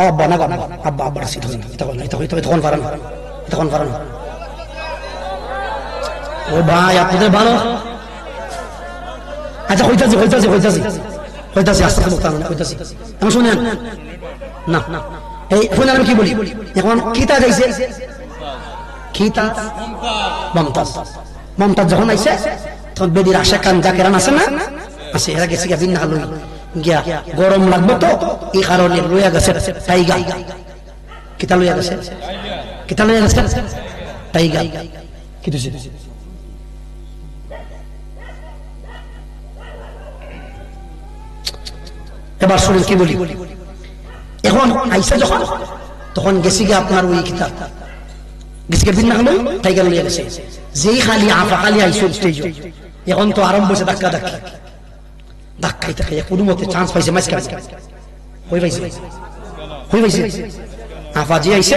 আব্বা না গান, আব্বা আব্বার সিট হয় না, তখন পারেন, তখন পারেন। ও ভাই, আপনাদের ভালো। আচ্ছা, হইতাছি হইতাছি হইতাছি হইতাছি আস্তে আস্তে বক্তা হইতাছি। এখন শুনেন না, এই শুনেন আমি কি বলি। এখন কিতা যাইছে, কিতাজ মমতাজ, মমতাজ যখন আইছে তখন বেদির আশা কান জাকেরান আছে না, আছে এরা গেছে গিয়া বিন্না লই গিয়া গরম লাগবে তো এই কারণে লইয়া গেছে টাইগার কিতা লইয়া গেছে টাইগার কি দিছে এবার শুনুন কি বলি এখন আইসা যখন তখন গেছি গিয়া আপনার ওই কিতা গেছি গিয়া বিন্না লই টাইগার লইয়া গেছে যেই খালি আফা খালি আইসো স্টেজ এখন তো আরম্ভ হয়েছে ধাক্কা ধাক্কাইতে খাইয়া কোনো মতে চান্স পাইছে মাঝখানে হই পাইছে আফাজি আইছে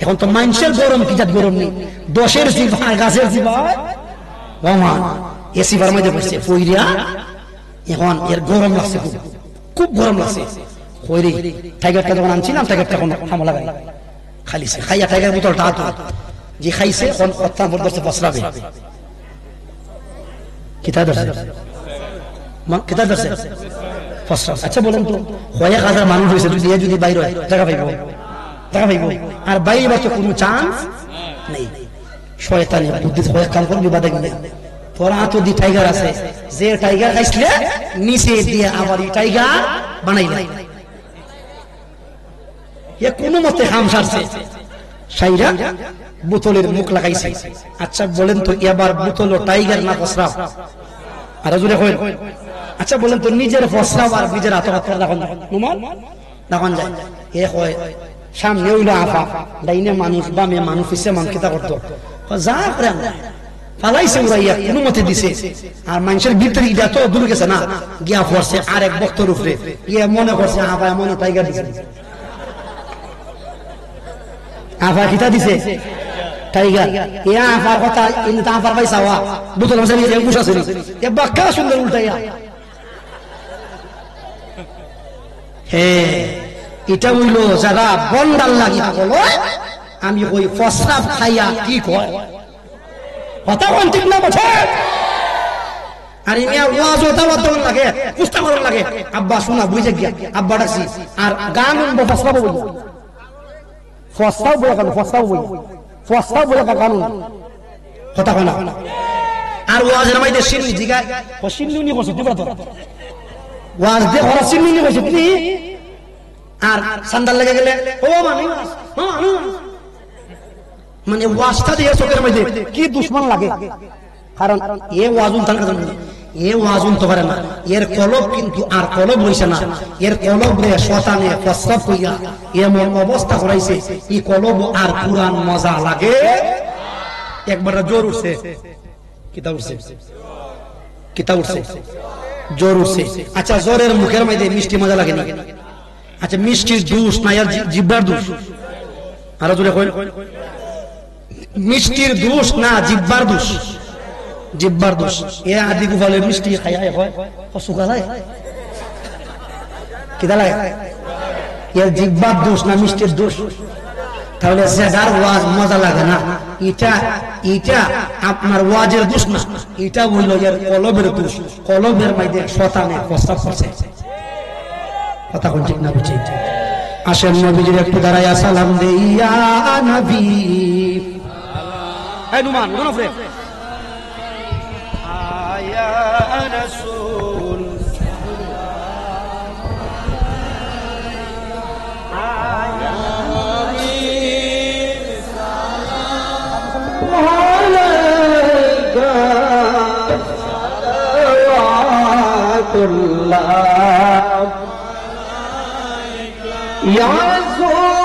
এখন তো মানুষের গরম কি জাত গরম নেই দশের জিভা গাছের জিভা বাবা এসি বারমাইতে পড়ছে ফইরিয়া এখন এর গরম লাগছে খুব গরম লাগছে কইরে টাইগারটা যখন আনছিলাম টাইগারটা এখন হামলা লাগাই খালিছে খাইয়া টাইগার বোতলটা হাত যে খাইছে কোন কথা বলতেছে বসরাবে কিতা ধরছে আচ্ছা বলেন তো কয়েক হাজার মানুষ হয়েছে যদি বাইরে হয় টাকা পাইব আর বাইরে তো কোনো চান্স নেই শয়তানের বুদ্ধি কয়েক কাম করবি বাদে গেলে তোরা তো দি টাইগার আছে যে টাইগার খাইছিলে নিচে দিয়ে আবার এই টাইগার বানাইলে এ কোনো মতে হাম সারছে সাইরা বোতলের মুখ লাগাইছে আচ্ছা বলেন তো এবার বোতল টাইগার না ফসরাও আর জুড়ে কইল আচ্ছা বলেন তো নিজের ফসরাও আর নিজের আত্মহত্যা দেখুন যায় এ হয় সামনে হইল আফা ডাইনে মানুষ বামে মানুষ ইসে মান কিতা করতো যা করে ফালাইছে উড়াইয়া কোনো মতে দিছে আর মানুষের ভিতরে ইটা তো দূর গেছে না গিয়া পড়ছে আর এক বক্তর উপরে ইয়ে মনে করছে আফা মনে টাইগার দিছে আফা কিতা দিছে টাইগার ইয়া আফার কথা ইনতা আফার পয়সা ওয়া বোতল মশাই এ বুঝা ছিল এ বাক্কা সুন্দর উল্টাইয়া হে এটা হইল যারা বন্ডাল লাগি পাগল আমি ওই প্রস্রাব খাইয়া কি কয় কথা কোন ঠিক না বটে আর ইয়া ওয়াজ ওটা বদল লাগে পুস্তা করন লাগে আব্বা শোনা বুঝে গিয়া আব্বা ডাকছি আর গান প্রস্রাব বলি প্রস্তাব বলে কানুন কথা কয় না আর ওয়াজের মধ্যে সিন্নি জিগা সিন্নি করছে তুই বলতো ওয়াজ দে ওরা সিন্নি করছে তুই আর সান্দাল লেগে গেলে ও মানে ওয়াজটা দিয়ে চোখের মধ্যে কি দুশ্মন লাগে কারণ এ ওয়াজুন তার কাছে এ ওয়াজুন তো পারে না এর কলব কিন্তু আর কলব হইছে না এর কলব রে শয়তানে প্রস্তাব কইয়া এমন অবস্থা করাইছে এই কলব আর কুরআন মজা লাগে একবার জোর উঠছে কিতা উঠছে জোর উঠছে আচ্ছা জোরের মুখের মধ্যে মিষ্টি মজা লাগে না আচ্ছা মিষ্টির দোষ না আর জিহ্বার দোষ আর জোরে কই মিষ্টির দোষ না জিহ্বার দোষ এ আদি গুফালে মিষ্টি খাইয়া হয় সুখা লাগে কিতা লাগে এর জিহ্বার দোষ না মিষ্টির দোষ তাহলে যার ওয়াজ মজা লাগে না এটা আপনার ওয়াজের দোষ না এটা হইল এর কলবের দোষ কলবের মধ্যে শয়তানে প্রস্তাব করছে কথা কোন ঠিক না বুঝি আসেন নবীজির একটু দাঁড়ায়া সালাম দেইয়া নবী এই নুমান গুনফরে আয়া রাসূল আয়া নবী সালাম আলাইকা সালাওয়াতুল্লাহ Ya Rasulallah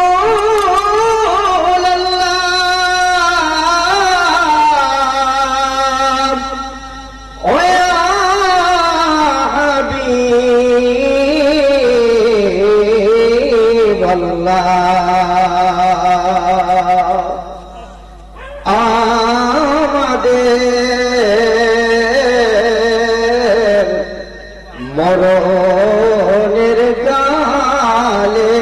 O ya Habiballah আমাদের মরণের কালে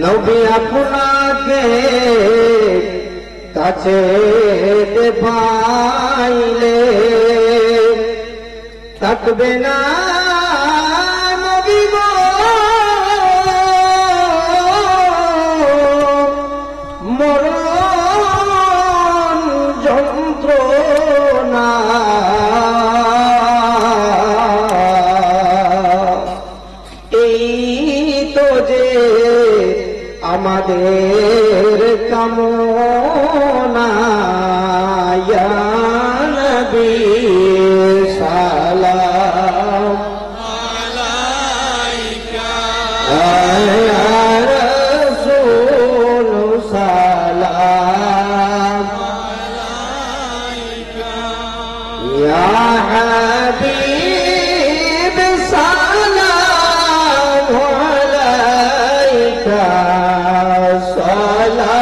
নবী আপনাকে কাছে পাইলে থাকবে না নবী গো মরণ যন্ত্রণা তোমাদের কামনা ইয়া নবী সালাম আলাইকা ইয়া রাসূল সালাম আলাইকা ইয়া হাবিব সালাম আলাইকা সালাওয়াত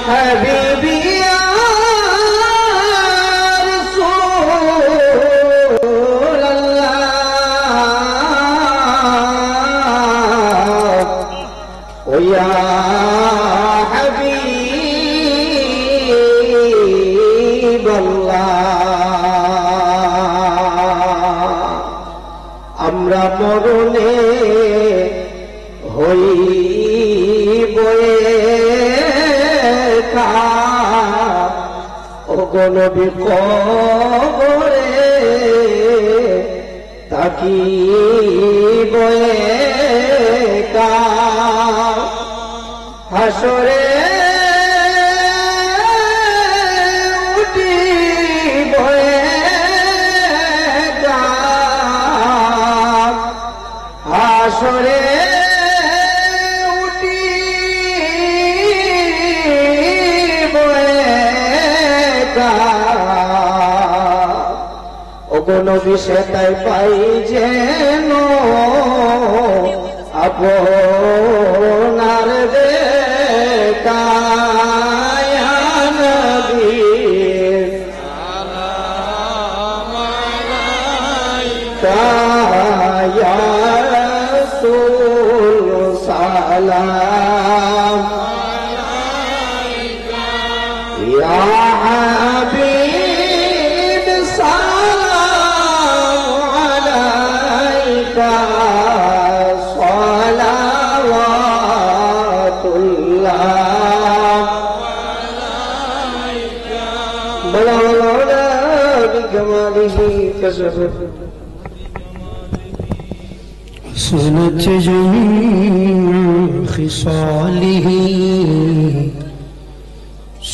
হাবিবি ইয়া রাসূলাল্লাহ ও ইয়া আমরা মরণে হইব একা ওগো নবী কবরে তাকিব একা হাসরে হাসরে উঠি ওগো নবী সেটাই পাই যেন আপনার দেখা ইয়া নবী সালাম আলাইকা ইয়া রাসূল সালাম আলাইকা ইয়া হাবিব সালাম আলাইকা সালাওয়াতুল্লাহ আলাইকা বলাওয়ালা বিকামালিহি কাশফ سنت جميع خصاله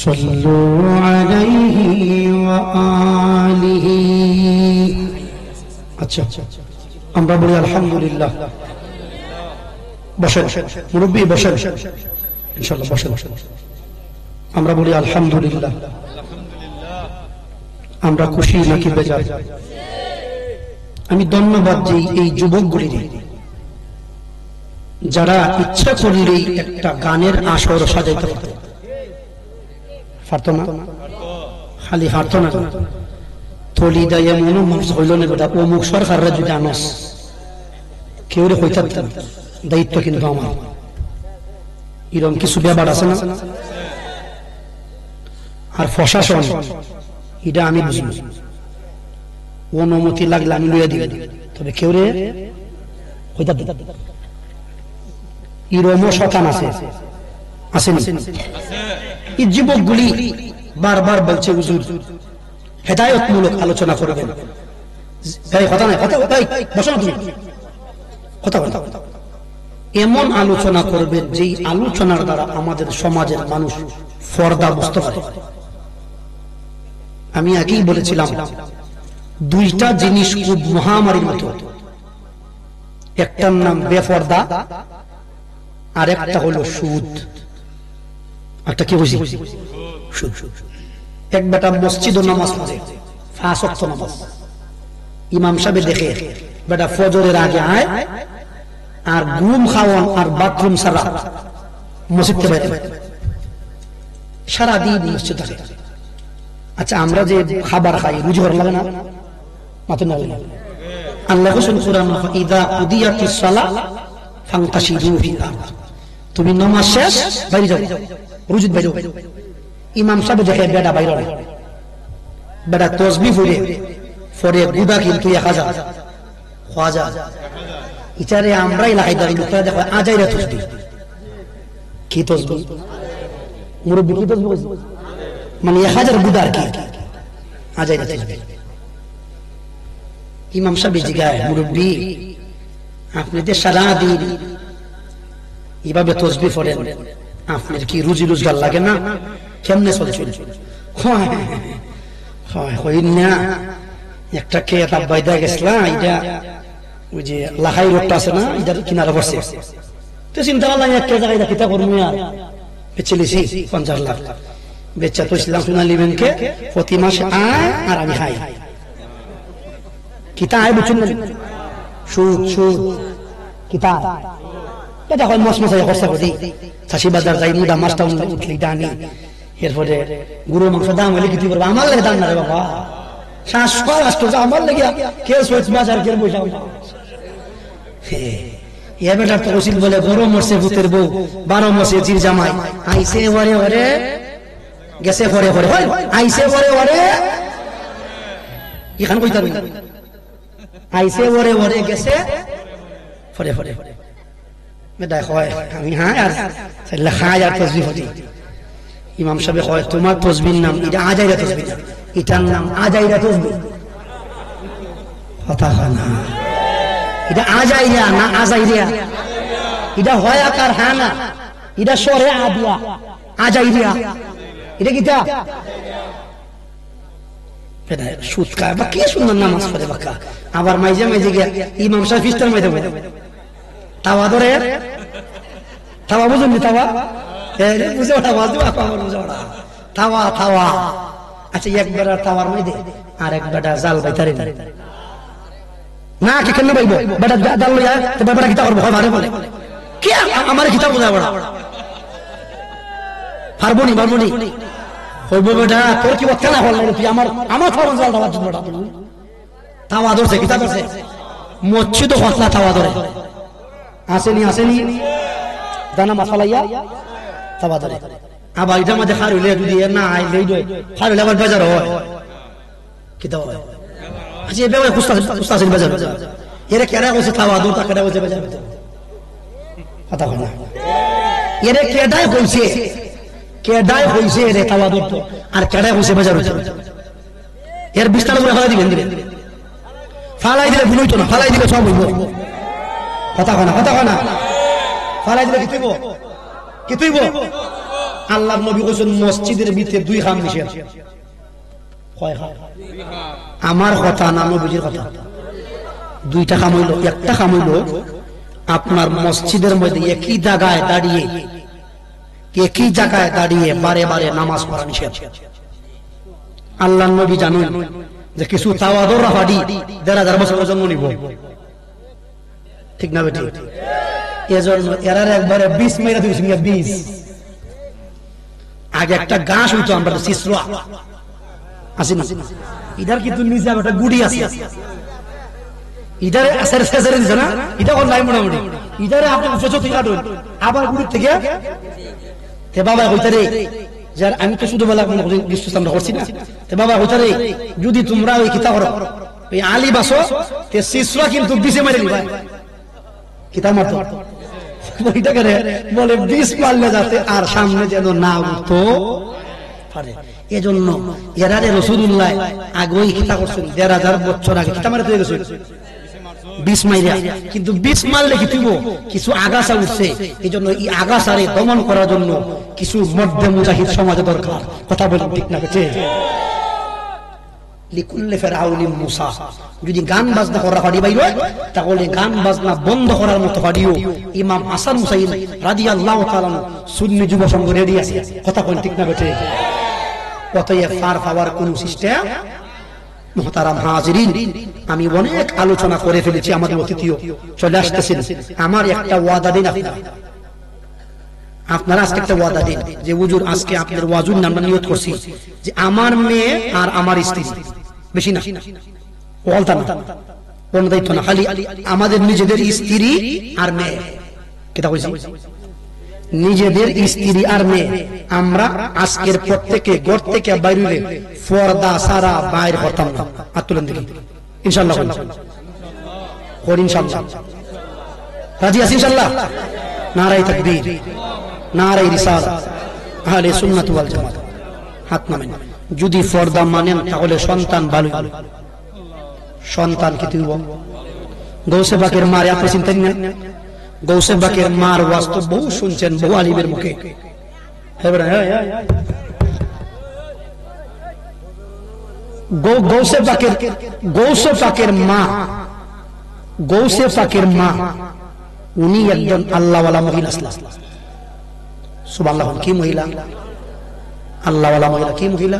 صلوا عليه وآله আচ্ছা আমরা বলি আলহামদুলিল্লাহ বসেন মুরব্বি বসেন ইনশাআল্লাহ বসেন আমরা বলি আলহামদুলিল্লাহ আমরা খুশি নাকি বেজার আমি ধন্যবাদ দিই এই যুবকগুলির যারা ইচ্ছা করলেই একটা গানের আসর সাজাইতে পারতো না খালি হারতো না থলি দাইয়া মনো মুখ হইল না বেটা ও মুখ সরকাররা যদি আনস কেউ রে হইতে দায়িত্ব কিন্তু আমার এরকম কিছু ব্যাপার আছে না আর প্রশাসন এটা আমি বুঝি অনুমতি লাগলে আমি লইয়া দিই তবে কেউ রে হইতে ইরমো শতান আছে এই যুবকগুলি বারবার বলছে হুজুর হেদায়েতমূলক আলোচনা করবেন কথা নাই কথা বসো না তুমি কথা এমন আলোচনা করবেন যেই আলোচনার দ্বারা আমাদের সমাজের মানুষ পর্দা বুঝতে পারে আমি আগেই বলেছিলাম দুইটা জিনিস খুব মহামারীর মতো একটার নাম বেপর্দা আর একটা হলো সুদ একটা কি বুঝি সুদ এক বেটা মসজিদ ও নামাজ পড়ে 5 ওয়াক্ত নামাজ ইমাম সাহেব দেখে বেটা ফজরের আগে আয় আর ঘুম খাওয়ান আর বাথরুম সারা মসজিদ থেকে বাইরে সারা দিন মসজিদ থাকে আচ্ছা আমরা যে খাবার খাই রুজি ভালো লাগে না মাথা না লাগে আল্লাহ হোসেন কোরআন ইদা উদিয়াতিস সালাহ ফান্তাশিরু ফিল আরদ তুমি নামাজ শেষ বাইরে যাও রুজুদ বাইরে ইমাম সাহেব দেখে বেটা বাইরে বেটা তাসবিহ পড়ে গুদা কিন্তু 1000 খাজা ইচারে আমরাই লাগাইদার লোকরা দেখো আজাইরা তাসবিহ কি তাসবিহ মুরব্বি কি তাসবিহ মানে 1000 গুদার কি আজাইরা তাসবিহ ইমাম সাহেব জিগায় মুরব্বি আপনি যে সারাদিন এভাবে তসবিহ পড়েন, আপনার কি রুজি রোজগার লাগে না? কেমনে চলছেন? না একটা কে বাইদা গেছিলাম, এটা ওই যে লাহাই রোডটা আছে না, এটার কিনারে বসে তো চিন্তা করলাম এক কে জায়গায় কিতা করবো আর বেচেছি 50 লাখ বেচা তো ইসলাম সোনালী ব্যাংকে প্রতি মাসে আয় আর আমি খাই। কিতা আয় বুঝছেন না? সুদ সুদ কিতা এটা হয় মাস মাসাই খরচা করি, চাষি বাজার যাই মুদা মাছটা উঠলি ডানি, এরপরে গরু মাংস দাম হলে কিছু করবো, আমার লাগে দাম না রে বাবা, আমার লাগে কে সোচ মাছ আর কে বসে বেটা তো ওসিল বলে গরু মরছে ভূতের বউ 12 মাসে জির জামাই আইসে ওরে ওরে গেছে পরে পরে আইসে ওরে ওরে এখান কইতা আইসে ওরে ওরে গেছে পরে পরে বেটা কয় আমি হ্যাঁ আর খায় আর তসবিহ পড়ি। ইমাম সাহেব কয় তোমার তসবির নাম এটা আজাইরা তসবিহ, এটার নাম আজাইরা তসবিহ। কথা হয় না, এটা আজাইরা না আজাইরিয়া, এটা হয় আকার হ্যাঁ না, এটা সরে আদিয়া আজাইরিয়া, এটা কিতা সুদ খায় বা কে সুন্দর নামাজ পড়ে বাক্কা, আবার মাইজে মাইজে গিয়া ইমাম সাহেব ফিস্টার মাইতে বলে তাওয়া ধরে তাওয়া বুঝুন তাওয়া বুঝে ওঠা বাজু আমার বুঝে ওঠা তাওয়া তাওয়া। আচ্ছা একবার তাওয়ার মাইদে আর একবার জাল বাইতারে না কি কেন বলবো বেটা জাল লইয়া তো বেটা কিতা করবো হয় ভারে বলে কে আমার কিতাব বোঝা বড়া পারবনি পারবনি হইব বেটা তোর কি বক্তা না হল তুই আমার আমার খাওয়ার জাল দেওয়ার জন্য তাওয়া ধরছে কিতাব আছে মসজিদ হসলা তাওয়া ধরে আসেনি আসেনি দানা মশালাইয়া তাওয়া ধরে। আবার এটা মধ্যে খার হইলে যদি না আইলেই দই খার হইলে আবার বাজার হয় কিতাব হয়। আচ্ছা এই ব্যাপারে কুস্তাসিন বাজার এরা কেডা কইছে তাওয়া দূর তা কেডা কইছে বাজার কথা হয় না, এরা কেডাই কইছে কেডাই কইছে রে তাওয়া দূর তো আর কেডাই কইছে বাজার হইছে এর বিস্তার করে ফালাই দিবেন দিবেন ফালাই দিলে ভুল হইতো না, ফালাই দিলে সব হইব। কথা হয় না, কথা হয় না, ফালাই দিলে কি তুইব কি তুইব। আল্লাহর নবী কইছেন মসজিদের ভিতরে 2 খাম নিষেধ, কয় খাম? আমার কথা না নবীজির কথা। 2টা খাম হইল, একটা খাম হইল আপনার মসজিদের মধ্যে একই জায়গায় দাঁড়িয়ে বারে বারে নামাজ পড়া নিষেধ। আল্লাহর নবী জানেন যে কিছু তাওয়াদুর রাফাডি 1000 বছর জন্ম নিব, ঠিক না বেটি? এজন্য এরা একবারে 20 মেরে দিয়েছেন, 20 আগে একটা গাছ হইতো আমরা সিসরা আসি না, ইধার কিন্তু নিচে একটা গুড়ি আছে, ইধারে আসার শেষে দিছে না, এটা কোন নাই মোটামুটি ইধারে আপনি উঁচু থেকে কাটুন আবার গুড়ি থেকে তে বাবা কইতারে যার আমি তো শুধু বলা কোনো বিশ্বাস আমরা করছি না, তে বাবা কইতারে যদি তোমরা ওই কিতা করো ওই আলী বাসো তে সিসরা কিন্তু 20 মেরে দিবা কিতা মারতো ওইটা করে বলে 20 মারলে যাতে আর সামনে যেন না উঠতো পারে। এজন্য এরারে রাসূলুল্লাহ আগেই কিতা করছেন 1000 বছর আগে কিতা মারতে হয়ে গেছে 20 মাইরা, কিন্তু 20 মারলে কি তুইব কিছু আগাছা উঠছে, এজন্য এই আগাছারে দমন করার জন্য কিছু মধ্যে মুজাহিদ সমাজ দরকার। কথা বলেন ঠিক না বেটে? লিকুল্লি ফিরআউনি মুসা, যদি গান বাজনা করা পারি বাইরে তাহলে গান বাজনা বন্ধ করার মতো পারিও ইমাম হাসান হুসাইন রাদিয়াল্লাহু তাআলা সুন্নি যুব সংঘ রেডি আছে। কথা বলেন ঠিক না বেটে? অতএব ফার পাওয়ার কোন সিস্টেম মুহতারাম হাজিরিন, আমি অনেক আলোচনা করে ফেলেছি, আমাদের অতিথিও চলে আসতেছেন। আমার একটা ওয়াদা দিন আপনারা আজকে একটা ওয়াদা দিন যে হুজুর আজকে আপনাদের ওয়াজুর নামটা নিয়ত করছি যে আমার মেয়ে আর আমার স্ত্রী, বেশি না বলতা না কোন দায়িত্ব না, খালি আমাদের নিজেদের স্ত্রী আর মেয়ে, কেটা কইছি নিজেদের স্ত্রী আর মেয়ে আমরা আজকের প্রত্যেকে ঘর থেকে বাইরে পর্দা সারা বাইর করতাম না। আর তুলেন দেখি ইনশাআল্লাহ করি, ইনশাআল্লাহ রাজি আছি ইনশাআল্লাহ। নারায়ে তাকবীর, নারায়ে রিসালাত, আহলে সুন্নাত ওয়াল জামাত। হাত নামেন। যদি পর্দা মানেন তাহলে সন্তান ভালো, সন্তান কি তুইব গৌসে পাকের মার আপনি চিনতেন না? গৌসে পাকের মার বাস্তব বহু শুনছেন বহু আলিমের মুখে। গৌসে পাকের মা, গৌসে পাকের মা উনি একজন আল্লাহওয়ালা মহিলা ছিলেন। সুবহানাল্লাহ, কি মহিলা? আল্লাহওয়ালা মহিলা, কি মহিলা?